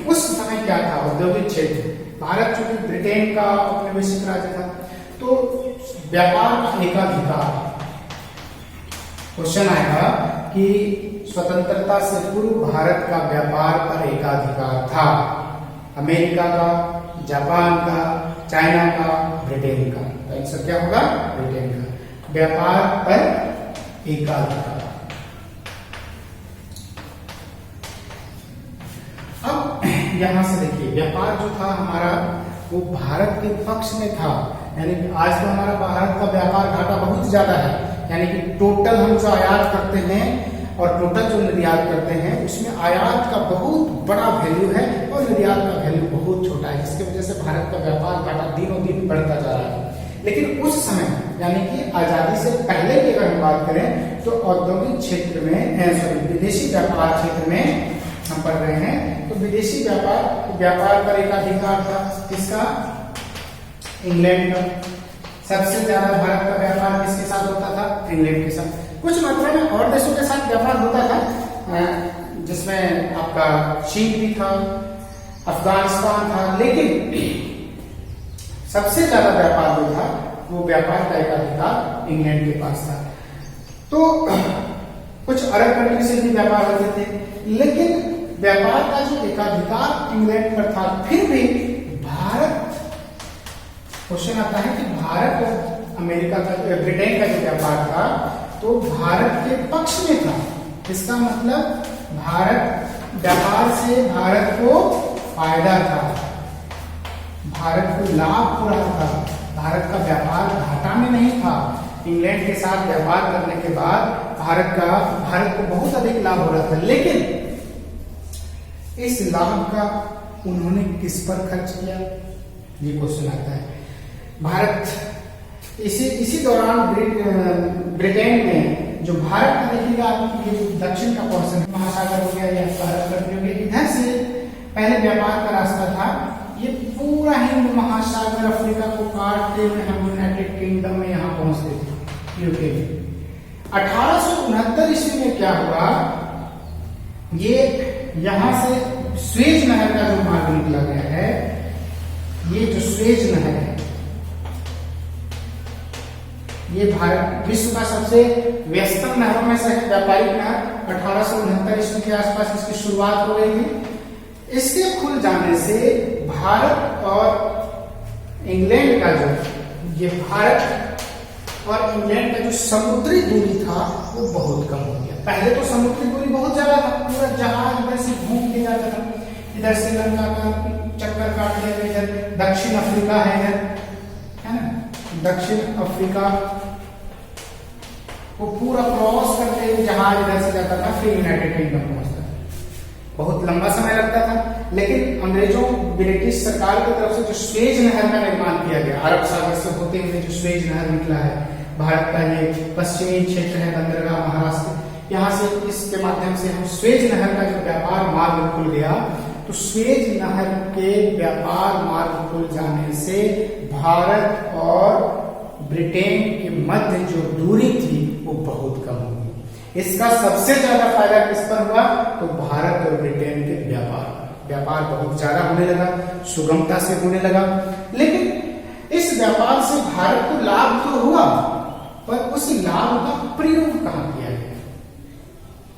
[SPEAKER 1] उस समय क्या था? औद्योगिक क्षेत्र, भारत चूंकि ब्रिटेन का औपनिवेशिक राज्य था, तो व्यापार का एकाधिकार। क्वेश्चन आएगा कि स्वतंत्रता से पूर्व भारत का व्यापार पर एकाधिकार था। अमेरिका का, जापान का, चाइना का, ब्रिटेन का। तो आंसर क्या होगा? ब्रिटेन का। व्यापार पर एकाधिकार। अब यहां से देखिए व्यापार जो था हमारा वो भारत के पक्ष में था। यानी कि आज तो हमारा भारत का व्यापार घाटा बहुत ज्यादा है। यानी कि टोटल हम जो आयात करते हैं और टोटल जो निर्यात करते हैं उसमें आयात का बहुत बड़ा वैल्यू है और निर्यात का वैल्यू बहुत छोटा है, जिसकी वजह से भारत का व्यापार घाटा दिनों दिन बढ़ता जा रहा है। लेकिन उस समय यानी कि आजादी से पहले की अगर हम बात करें तो औद्योगिक क्षेत्र में विदेशी व्यापार क्षेत्र में हम पढ़ रहे हैं, तो विदेशी व्यापार पर एकाधिकार था किसका? इंग्लैंड का। सबसे ज्यादा भारत का व्यापार किसके साथ होता था? इंग्लैंड के साथ। कुछ मात्रा में और देशों के साथ व्यापार होता था, जिसमें आपका चीन भी था, अफगानिस्तान था, लेकिन सबसे ज्यादा व्यापार जो था वो व्यापार का एकाधिकार इंग्लैंड के पास था। तो कुछ अरब कंट्री से भी व्यापार होते थे, लेकिन व्यापार का जो एकाधिकार इंग्लैंड पर था, फिर भी भारत, क्वेश्चन आता है कि भारत और अमेरिका का, ब्रिटेन का जो व्यापार था तो भारत के पक्ष में था। इसका मतलब व्यापार से भारत को फायदा था, भारत को लाभ हो रहा था, भारत का व्यापार घाटा में नहीं था। इंग्लैंड के साथ व्यापार करने के बाद भारत को बहुत अधिक लाभ हो रहा था। लेकिन इस लाभ का उन्होंने किस पर खर्च किया? ये क्वेश्चन आता है। भारत इसी दौरान ब्रिटेन में जो भारत का देखिएगा, ये जो दक्षिण का पोर्शन महासागर हो गया या इधर से पहले व्यापार का रास्ता था। ये पूरा हिंद महासागर अफ्रीका को काटते हुए हम यूनाइटेड किंगडम में यहाँ पहुंचते थे, यूके में। 1869 ईस्वी में क्या हुआ? ये यहां से स्वेज नहर का जो मार्ग निकला गया है, ये जो स्वेज नहर है, ये भारत विश्व का सबसे व्यस्तम नहरों में से है, व्यापारिक नहर। 1869 ईस्वी के आसपास इसकी शुरुआत हो गई थी। इसके खुल जाने से भारत और इंग्लैंड का ये भारत और इंग्लैंड का जो समुद्री दूरी था वो बहुत कम हो गया। पहले तो समुद्री दूरी बहुत ज्यादा था, पूरा जहाज इधर से घूम के जाता था, इधर श्रीलंका का चक्कर काट लिया, इधर दक्षिण अफ्रीका है ना, दक्षिण अफ्रीका को पूरा क्रॉस करते हुए जहाज इधर से जाता था, फिर यूनाइटेड किंगडम पहुंचता था। बहुत लंबा समय लगता था। लेकिन अंग्रेजों, ब्रिटिश सरकार की तरफ से जो स्वेज नहर का निर्माण किया गया, अरब सागर से होते हुए जो स्वेज नहर निकला है, भारत का ये पश्चिमी क्षेत्र है, बंदरगाह महाराष्ट्र, यहाँ से इसके माध्यम से हम स्वेज नहर का जो व्यापार मार्ग खुल गया, तो स्वेज नहर के व्यापार मार्ग खुल जाने से भारत और ब्रिटेन के मध्य जो दूरी थी वो बहुत कम हो गई। इसका सबसे ज्यादा फायदा किस पर हुआ? तो भारत और ब्रिटेन के व्यापार बहुत ज्यादा होने लगा, सुगमता से होने लगा। लेकिन इस व्यापार से भारत को लाभ तो हुआ, पर उस लाभ का प्रयोग कहां किया गया?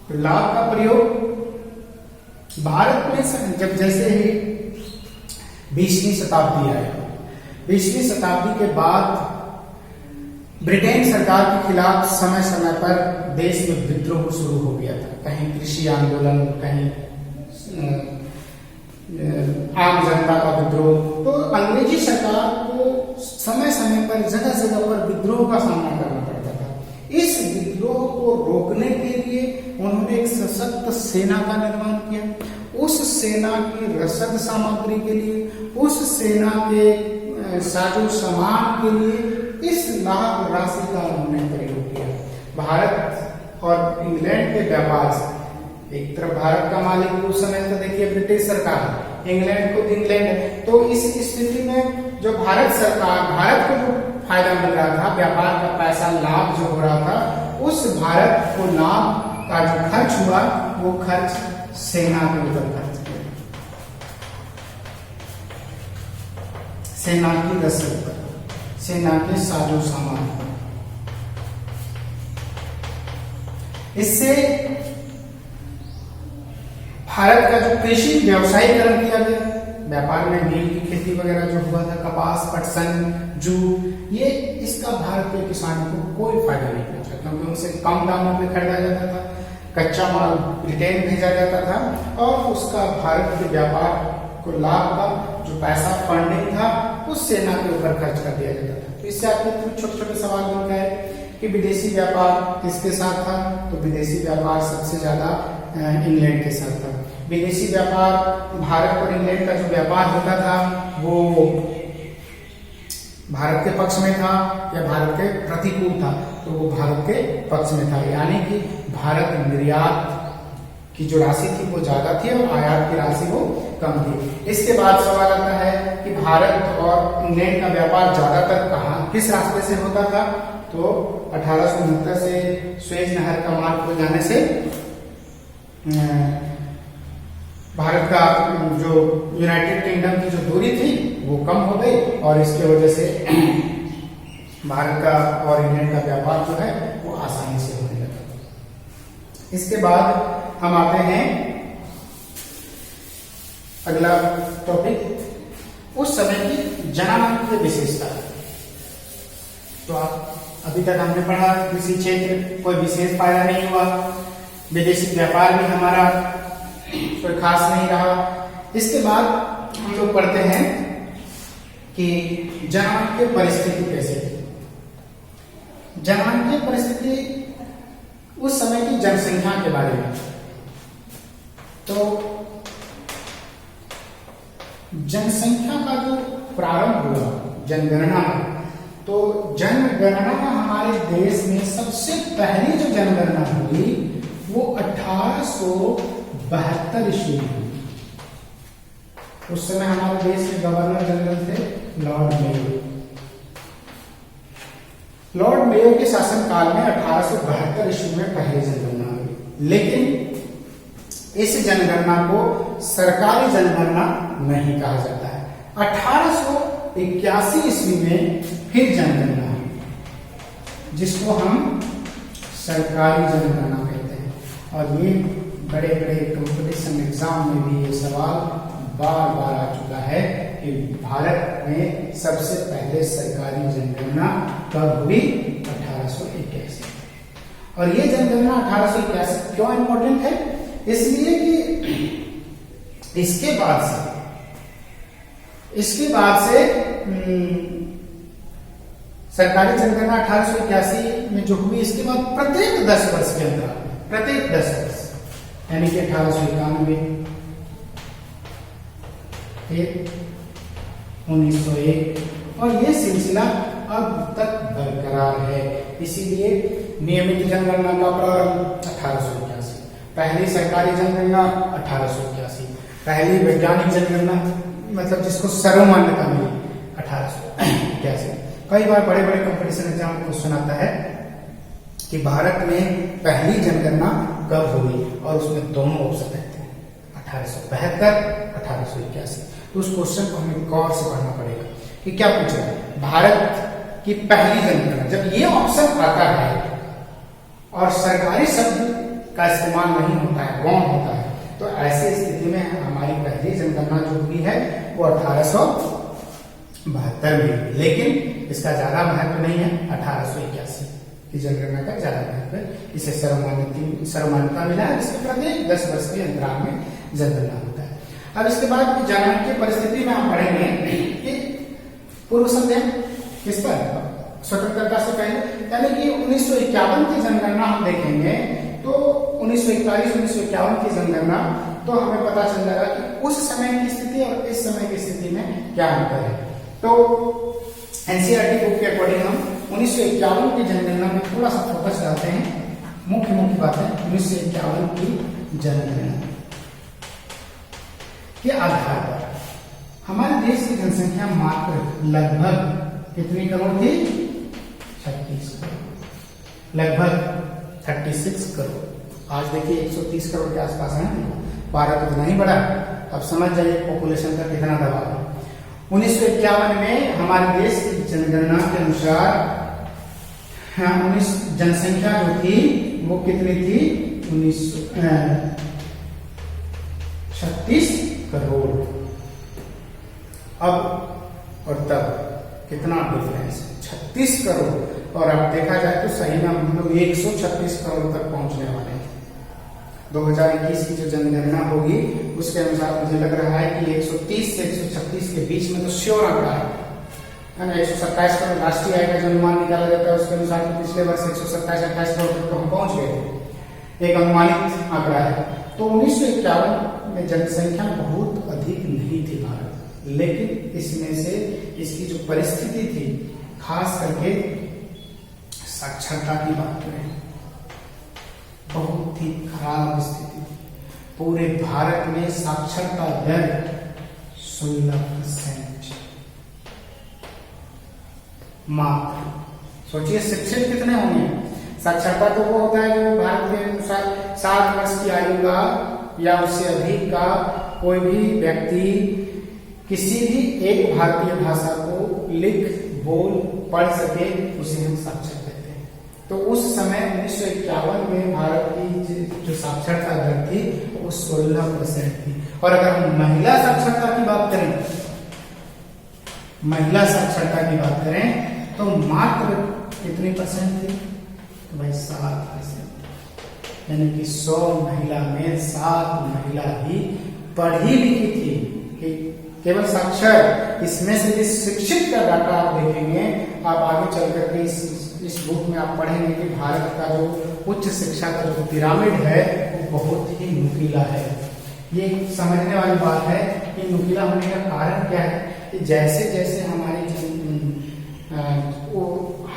[SPEAKER 1] तो लाभ का प्रयोग भारत में जब जैसे ही 20वीं शताब्दी आई। 20वीं शताब्दी के बाद ब्रिटेन सरकार के खिलाफ समय समय पर देश में विद्रोह शुरू हो गया था। कहीं कृषि आंदोलन, कहीं आम जनता का विद्रोह। तो अंग्रेजी सरकार को समय समय पर जगह जगह पर विद्रोह का सामना करना पड़ता था। इस विद्रोह को रोकने के लिए उन्होंने एक सशक्त सेना का निर्माण किया। उस सेना की रसद सामग्री के लिए, उस सेना के साजो सामान के लिए इस लाख राशि का उन्होंने प्रयोग किया। भारत और इंग्लैंड के व्यापार से, एक तरफ भारत का मालिक उस समय तो देखिए ब्रिटिश सरकार, इंग्लैंड को इंग्लैंड, तो इस स्थिति में जो भारत सरकार, भारत को जो फायदा मिल रहा था, व्यापार का पैसा लाभ जो हो रहा था, उस भारत को लाभ का जो खर्च हुआ वो खर्च सेना के ऊपर खर्च किया, सेना की रसद पर, सेना के साजो सामान पर। इससे भारत का जो कृषि व्यवसायीकरण किया गया, व्यापार में नील की खेती वगैरह जो हुआ था, कपास, पटसन, जूट, ये इसका भारत के किसानों को कोई फायदा नहीं पहुंचा, क्योंकि उनसे कम दामों में खरीदा जाता था, कच्चा माल ब्रिटेन भेजा जाता था और उसका भारत के व्यापार को लाभ का जो पैसा फंडिंग था उस सेना के ऊपर खर्च कर दिया जाता था। तो इससे आपके छोटे छोटे सवाल बनता है कि विदेशी व्यापार किसके साथ था, तो विदेशी व्यापार सबसे ज्यादा इंग्लैंड के साथ था। विदेशी व्यापार, भारत और इंग्लैंड का जो व्यापार होता था वो भारत के पक्ष में था या भारत के प्रतिकूल था, तो वो भारत के पक्ष में था, यानी कि भारत निर्यात की जो राशि थी वो ज्यादा थी और आयात की राशि वो कम थी। इसके बाद सवाल आता है कि भारत और इंग्लैंड का व्यापार ज्यादातर कहाँ, किस रास्ते से होता था, तो 1869 से स्वेज नहर का मार्ग हो जाने से भारत का जो यूनाइटेड किंगडम की जो दूरी थी वो कम हो गई और इसके वजह से भारत का और इंग्लैंड का व्यापार जो है वो आसानी से होने लगा। इसके बाद हम आते हैं अगला टॉपिक, उस समय की जनांगीय विशेषता। तो आप अभी तक हमने पढ़ा किसी क्षेत्र कोई विशेष फायदा नहीं हुआ, विदेशी व्यापार भी हमारा कोई खास नहीं रहा। इसके बाद हम लोग पढ़ते हैं कि जनांगीय परिस्थिति कैसे थी। जनांगीय परिस्थिति उस समय की जनसंख्या के बारे में। तो जनसंख्या का जो प्रारंभ हुआ जनगणना, तो जनगणना हमारे देश में सबसे पहली जो जनगणना हुई वो 1872 ईस्वी में। उस समय हमारे देश के गवर्नर जनरल थे लॉर्ड मेयो। लॉर्ड मेयो के शासनकाल में 1872 ईस्वी में पहली जनगणना हुई, लेकिन इस जनगणना को सरकारी जनगणना नहीं कहा जाता है। 1881 ईस्वी में फिर जनगणना हुई, जिसको हम सरकारी जनगणना कहते हैं। और ये बड़े बड़े कंपटीशन एग्जाम में भी ये सवाल बार बार आ चुका है कि भारत में सबसे पहले सरकारी जनगणना कब हुई, 1881। और ये जनगणना 1881 क्यों इंपॉर्टेंट है, इसलिए कि इसके बाद से सरकारी जनगणना 1881 में जो हुई, इसके बाद प्रत्येक 10 वर्ष के अंदर, प्रत्येक 10 वर्ष, यानी कि 1891, 1901, और ये सिलसिला अब तक बरकरार है। इसीलिए नियमित जनगणना का प्रारंभ 1881, पहली सरकारी जनगणना 1881, पहली वैज्ञानिक जनगणना मतलब जिसको सर्वमान्यता मिली 1881। कई बार बड़े बड़े कंपटीशन एग्जाम में क्वेश्चन आता है कि भारत में पहली जनगणना कब हुई, और उसमें दोनों ऑप्शन रहते हैं, 1872, 1881। तो उस क्वेश्चन को हमें गौर से पढ़ना पड़ेगा कि क्या पूछा है, भारत की पहली जनगणना। जब ये ऑप्शन आता है और सरकारी शब्द का इस्तेमाल नहीं होता है, गौण होता है, तो ऐसी स्थिति में हमारी है। जनगणना जो हुई है वो 1872 में हुई, लेकिन इसका ज्यादा महत्व नहीं है। 1881 की जनगणना का ज्यादा महत्व है, इसे सर्वमान्यता मिला है। इसके प्रत्येक 10 वर्ष के अंतराल में जनगणना होता है। अब इसके बाद चाणक्य परिस्थिति में हम पढ़ेंगे कि पूर्व संध्या किस पर, स्वतंत्रता से पहले, यानी कि 1951 की जनगणना हम देखेंगे तो 1941-1951 की जनगणना तो हमें पता चल जाएगा कि उस समय की स्थिति और इस समय की स्थिति में क्या अंतर है। तो एनसीईआरटी बुक के अकॉर्डिंग हम 1951 की जनगणना में थोड़ा सा फोकस डालते हैं। मुख्य बातें 1951 की जनगणना के आधार पर हमारे देश की जनसंख्या मात्र लगभग कितनी करोड़ थी? 36 करोड़, लगभग 36 करोड़। आज देखिए 130 करोड़ के आसपास है। भारत उतना ही बड़ा। अब समझ जाइए पॉपुलेशन का कितना दबाव है। 1951 में हमारे देश की जनगणना के अनुसार जनसंख्या जो थी वो कितनी थी? 36 करोड़। अब और तब कितना डिफरेंस? 36 करोड़। और अब देखा जाए तो सही में हम लोग 136 करोड़ तक पहुंचने वाले हैं। 2021 की जो जनगणना होगी उसके अनुसार मुझे लग रहा है कि 130 से 136 के बीच में तो श्योर आंकड़ा है ना। 127 करोड़ राष्ट्रीय आय का जो अनुमान निकाला जाता है उसके अनुसार पिछले वर्ष 127-28 करोड़ तक तो हम पहुंच गए, एक अनुमानित आंकड़ा है। तो 1951 में जनसंख्या बहुत अधिक नहीं थी भारत, लेकिन इसमें से इसकी जो परिस्थिति थी, खास करके साक्षरता की बात करें, बहुत ही खराब स्थिति। पूरे भारत में साक्षरता दर 16% मात्र। सोचिए शिक्षित कितने होंगे? साक्षरता तो वो होता है जो भारत के अनुसार 60 वर्ष की आयु का या उससे अधिक का कोई भी व्यक्ति किसी भी एक भारतीय भाषा को लिख, बोल, पढ़ सके, उसे हम साक्षर कहते हैं। तो उस समय 1951 में भारत की जो साक्षरता दर थी वो 16% थी। और अगर हम महिला साक्षरता की बात करें, तो मात्र कितनी परसेंट थी? तो भाई 7%। यानी कि 100 महिला में 7 महिला ही पढ़ी लिखी थी, केवल साक्षर। इसमें से जिस शिक्षित का डाटा आप देखेंगे, आप आगे चल करके इस बुक में आप पढ़ेंगे कि भारत का जो उच्च शिक्षा का जो पिरामिड है वो बहुत ही नुकीला है। ये समझने वाली बात है कि नुकीला होने का कारण क्या है कि जैसे जैसे हमारी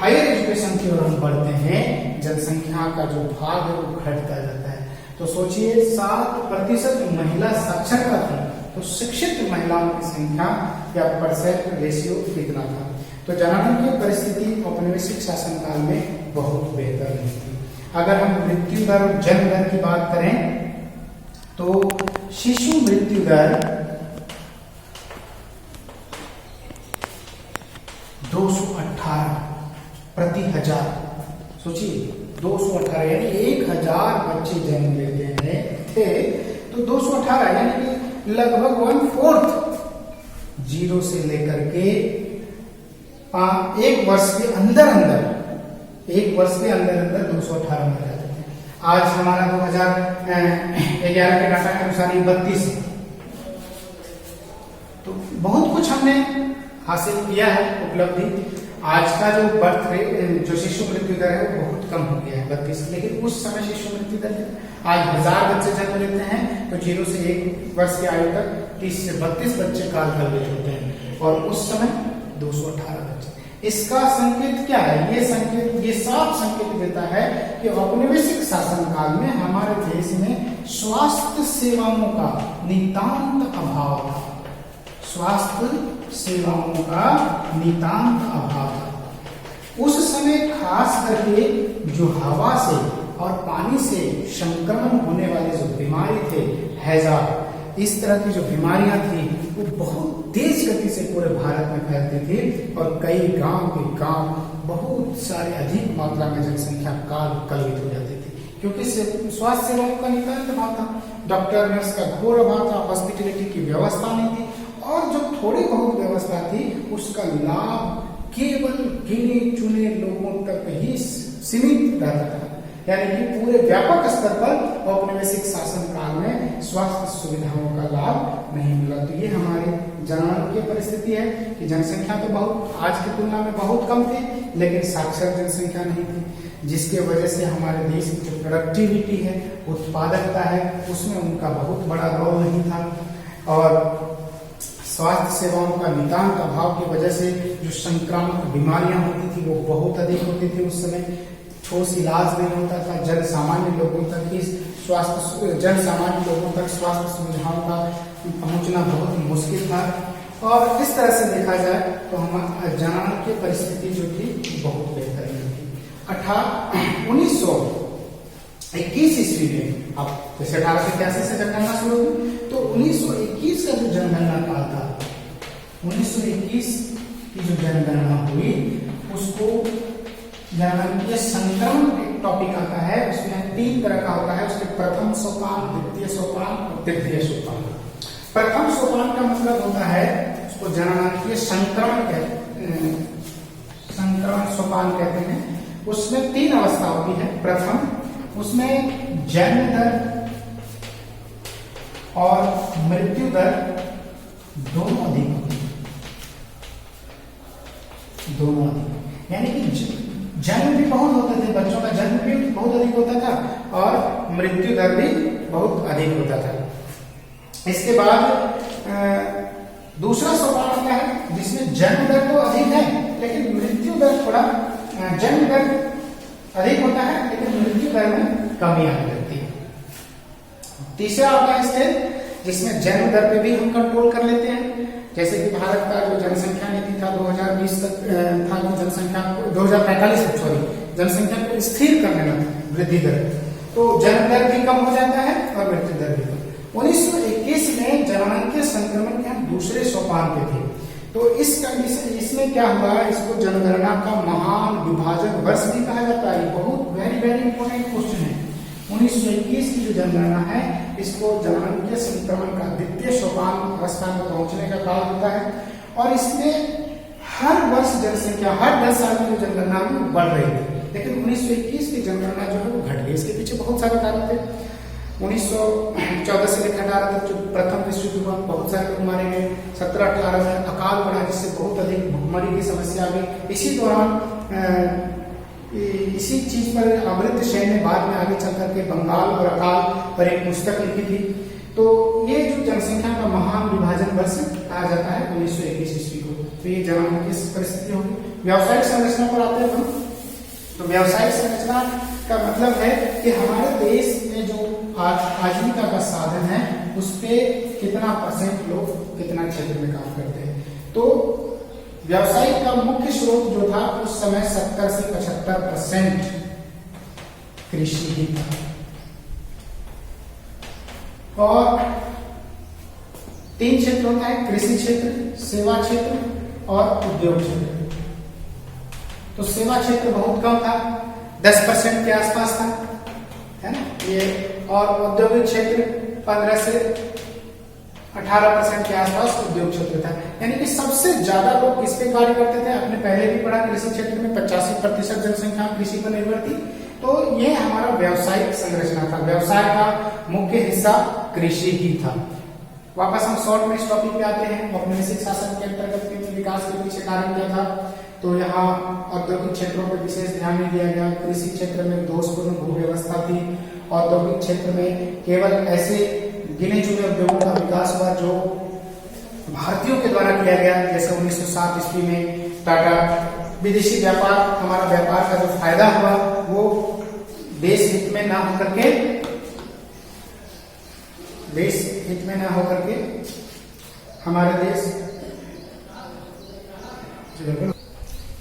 [SPEAKER 1] हायर एजुकेशन की ओर हम बढ़ते हैं, जनसंख्या का जो भाग है वो घटता जाता है। तो सोचिए 7% महिला साक्षरता थी, तो शिक्षित महिलाओं की संख्या या परसेंट रेशियो कितना था? तो जनांगीय परिस्थिति औपनिवेशिक शासनकाल में बहुत बेहतर नहीं थी। अगर हम मृत्यु दर और जन्म दर की बात करें तो शिशु मृत्यु दर 218 प्रति 1000। सोचिए 218 यानी 1000 बच्चे जन्म लेते थे तो 218 यानी कि लगभग 1/4 जीरो से लेकर के एक वर्ष के अंदर 218 मर जाते थे। आज हमारा 2011 के डाटा के अनुसार 32 है। तो बहुत कुछ हमने हासिल किया है उपलब्धि। आज का जो बर्थ रेट, जो शिशु मृत्यु दर है वो बहुत कम हो गया है 32, लेकिन उस समय शिशु मृत्यु दर आज 1000 बच्चे जन्म लेते हैं तो 0 से 1 वर्ष की आयु तक 30 से 32 बच्चे काल कलवित होते हैं, और उस समय 218 बच्चे। इसका संकेत क्या है? ये साफ संकेत देता है कि औपनिवेशिक शासनकाल में हमारे देश में स्वास्थ्य सेवाओं का नितांत अभाव था। स्वास्थ्य सेवाओं का नितांत अभाव था। उस समय खास करके जो हवा से और पानी से संक्रमण होने वाले जो बीमारी थे, हैजा, इस तरह की जो बीमारियां थी वो बहुत तेज गति से पूरे भारत में फैलती थी, और कई गांव के गांव बहुत सारे अधिक मात्रा में जनसंख्या काल कलवित हो जाती थी, क्योंकि स्वास्थ्य सेवाओं का नितांत अभाव था। डॉक्टर नर्स का घोर अभाव था, हॉस्पिटलिटी की व्यवस्था नहीं थी, और जो थोड़ी बहुत व्यवस्था थी उसका लाभ केवल गिने चुने लोगों तक ही सीमित रहता था। यानी कि पूरे व्यापक स्तर पर औपनिवेशिक शासन काल में स्वास्थ्य सुविधाओं का लाभ नहीं मिला। तो ये हमारे जनगणना की परिस्थिति है कि जनसंख्या तो बहुत आज की तुलना में बहुत कम थी, लेकिन साक्षर जनसंख्या नहीं थी, जिसके वजह से हमारे देश की जो प्रोडक्टिविटी है, उत्पादकता है, उसमें उनका बहुत बड़ा रोल नहीं था। और स्वास्थ्य सेवाओं का नितांत अभाव की वजह से जो संक्रामक बीमारियां होती थी वो बहुत अधिक होती थी। उस समय ठोस इलाज नहीं होता था, जन सामान्य लोगों तक स्वास्थ्य सुविधाओं का पहुंचना बहुत मुश्किल था। और इस तरह से देखा जाए तो हमारे जनगणना की परिस्थिति जो थी बहुत बेहतरीन थी। 1921 ईस्वी में, अब जैसे 1883 से जनगणना शुरू हुई, तो 1921 का जो जनगणना काल था, 1921 की जो जनगणना हुई उसको जनगणकीय संक्रमण एक टॉपिक आता है। उसमें 3 तरह का होता है, उसके प्रथम सोपान, द्वितीय सोपान और तृतीय सोपान। प्रथम सोपान का मतलब होता है उसको जनगणकीय संक्रमण सोपान कहते हैं। उसमें 3 अवस्था होती है। प्रथम, उसमें जन्म दर और मृत्यु दर दोनों अधिक होती है, दोनों अधिक, यानी कि जन्म भी बहुत होते थे, बच्चों का जन्म भी बहुत अधिक होता था और मृत्यु दर भी बहुत अधिक होता था। इसके बाद दूसरा सोपान होता है जिसमें जन्म दर तो अधिक है लेकिन मृत्यु दर थोड़ा, जन्म दर अधिक होता है लेकिन मृत्यु दर में कमी आने लगती है। तीसरा आता है स्टेज जिसमें जन्म दर पे भी हम कंट्रोल कर लेते हैं, जैसे कि भारत का जो जनसंख्या नीति था 2020 तक था कि जनसंख्या 2045 तक जनसंख्या को स्थिर करने में वृद्धि दर, तो जन्म दर भी कम हो जाता है और मृत्यु दर भी कम। 1921 में जनगणकीय संक्रमण के हम दूसरे सोपान पे थे, तो इस कंडीशन इसमें क्या हुआ, इसको जनगणना का महान विभाजन वर्ष भी कहा जाता है। बहुत वेरी इंपॉर्टेंट क्वेश्चन है। 1921 की जो जनगणना है इसको जनगणकीय संक्रमण का द्वितीय सोपान अवस्था में पहुंचने का काल होता है, और इसमें हर वर्ष जनसंख्या हर 10 साल में जो जनगणना में बढ़ रही थी, लेकिन 1921 की जनगणना जो है वो घट गई। इसके पीछे बहुत सारे कारण थे। 1914 से लेकर 18 तक जो प्रथम विश्व युद्ध हुआ, बहुत सारे लोग मारे गए। 17-18 में अकाल पड़ा जिससे बहुत अधिक भुखमरी की समस्या आ गई। इसी दौरान इसी चीज पर अमृत सेन ने बाद में आगे चल करके बंगाल और अकाल पर एक पुस्तक लिखी थी। तो ये जो जनसंख्या का महान विभाजन वर्ष कहा जाता है 1921 ईस्वी को। तो ये जनगणना की परिस्थिति होगी। व्यावसायिक संरचना पर आते हैं हम, तो व्यावसायिक संरचना का मतलब है कि हमारे देश में जो आजीविका का साधन है उस पे कितना % लोग कितना क्षेत्र में काम करते हैं। तो व्यवसाय का मुख्य स्रोत जो था उस समय 70 से 75% कृषि ही था, और 3 क्षेत्र होता है, कृषि क्षेत्र, सेवा क्षेत्र और उद्योग क्षेत्र। तो सेवा क्षेत्र बहुत कम था, 10% के आसपास था, है ना ये, और औद्योगिक क्षेत्र 15 से 18% के आसपास उद्योग क्षेत्र था। यानी कि सबसे ज्यादा लोग किस पे कार्य करते थे, आपने पहले भी पढ़ा, कृषि क्षेत्र में 85% जनसंख्या कृषि पर निर्भर थी। तो ये हमारा व्यावसायिक संरचना था, व्यवसाय का मुख्य हिस्सा कृषि ही था। वापस हम शॉर्ट में इस टॉपिक पे आते हैं। औपनिवेशिक शासन के अंतर्गत विकास के पीछे कारण क्या था, तो यहाँ औद्योगिक क्षेत्रों पर विशेष ध्यान नहीं दिया गया। कृषि क्षेत्र में दोषपूर्ण भू व्यवस्था थी। औद्योगिक क्षेत्र में केवल ऐसे गिने चुने उद्योगों का विकास हुआ जो भारतीयों के द्वारा किया गया, जैसे 1907 ईस्वी में टाटा। विदेशी व्यापार, हमारा व्यापार का जो फायदा हुआ वो देश हित में ना होकर के हमारे देश,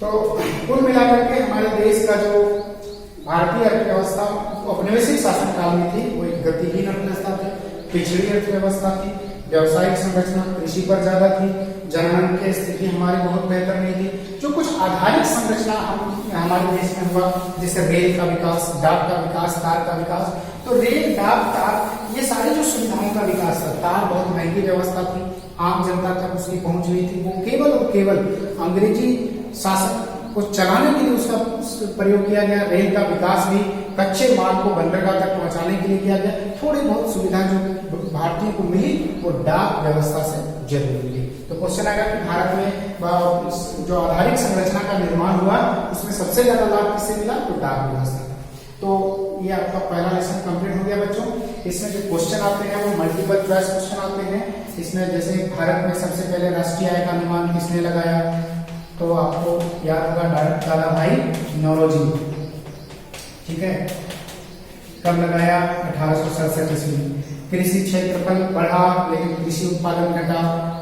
[SPEAKER 1] तो कुल मिलाकर के हमारे देश का जो भारतीय अर्थव्यवस्था औपनिवेशिक शासन काल में थी वो एक गतिहीन अर्थव्यवस्था थी, पिछड़ी अर्थव्यवस्था थी। व्यावसायिक संरचना कृषि पर ज्यादा थी। जनगणना की स्थिति हमारी बहुत बेहतर नहीं थी। जो कुछ आधारिक संरचना हमारे देश में हुआ, जैसे रेल का विकास, डाक का विकास, तार का विकास, तो रेल, डाक, तार ये सारी जो सुविधाओं का विकास था, तार बहुत महंगी व्यवस्था थी, आम जनता तक उसकी पहुंच नहीं थी, वो केवल और केवल अंग्रेजी शासन को चलाने के लिए उसका प्रयोग किया गया। रेल का विकास भी कच्चे माल को बंदरगाह तक पहुंचाने के लिए किया गया। थोड़ी बहुत सुविधा जो भारतीयों को मिली वो डाक व्यवस्था से जरूर मिली। तो क्वेश्चन आएगा कि भारत में जो आधारिक संरचना का निर्माण हुआ उसमें सबसे ज्यादा लाभ किससे मिला, तो डाक व्यवस्था। तो ये आपका पहला लेसन कंप्लीट हो गया बच्चों। इसमें जो क्वेश्चन आते हैं वो मल्टीपल चॉइस क्वेश्चन आते हैं। इसमें जैसे भारत में सबसे पहले राष्ट्रीय आय का अनुमान किसने लगाया, तो आपको याद होगा दादा भाई नौरोजी, ठीक है। कब लगाया, 1867 ईस्वी। कृषि क्षेत्रफल बढ़ा लेकिन कृषि उत्पादन घटा।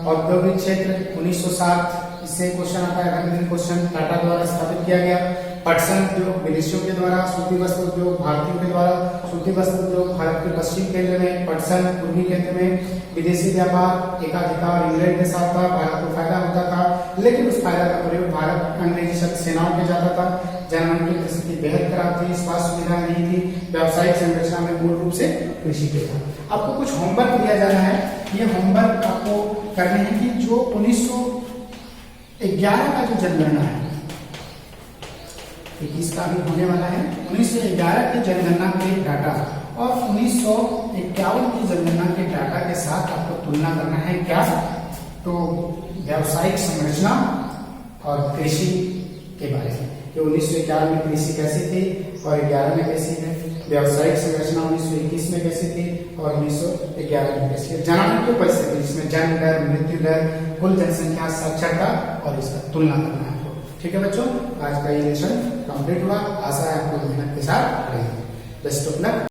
[SPEAKER 1] औद्योगिक क्षेत्र 1907, इससे क्वेश्चन आता है, रंगीन क्वेश्चन, टाटा द्वारा स्थापित किया गया। पटसन उद्योग विदेशियों के द्वारा, सूती वस्त्र उद्योग भारतीयों के द्वारा। सूती वस्त्र उद्योग भारत के पश्चिम केंद्र में, पटसन पूर्वी केंद्र में। विदेशी व्यापार एकाधिकार इंग्लैंड के साथ था, भारत को फायदा होता था, लेकिन उस फायदा का प्रयोग भारत अंग्रेजी शक्ति सेनाओं के जाता था। जनगणना की स्थिति बेहद खराब थी, स्वास्थ्य सुविधा नहीं थी, व्यावसायिक संरचना में मूल रूप से कृषि पे था। आपको कुछ होमवर्क दिया जाना है, ये होमवर्क आपको करने हैं कि जो 1911 का जो जनगणना है, 21 का भी होने वाला है, 1911 की जनगणना के डाटा और 1951 की जनगणना के डाटा के साथ आपको तुलना करना है। क्या, तो व्यावसायिक संरचना और कृषि के बारे में, कि 1911 में कृषि कैसी थी और 11 में कैसी है। व्यावसायिक संरचना 1921 में कैसी थी और 1911 में कैसी है। जनगणना की परिस्थिति जिसमें जन्म दर, मृत्यु दर, कुल जनसंख्या, साक्षरता और इसका तुलना करना है। ठीक है बच्चों, आज का ये लेसन कंप्लीट हुआ। आशा है आप लोग मेहनत के साथ पढ़ेंगे। Best of luck.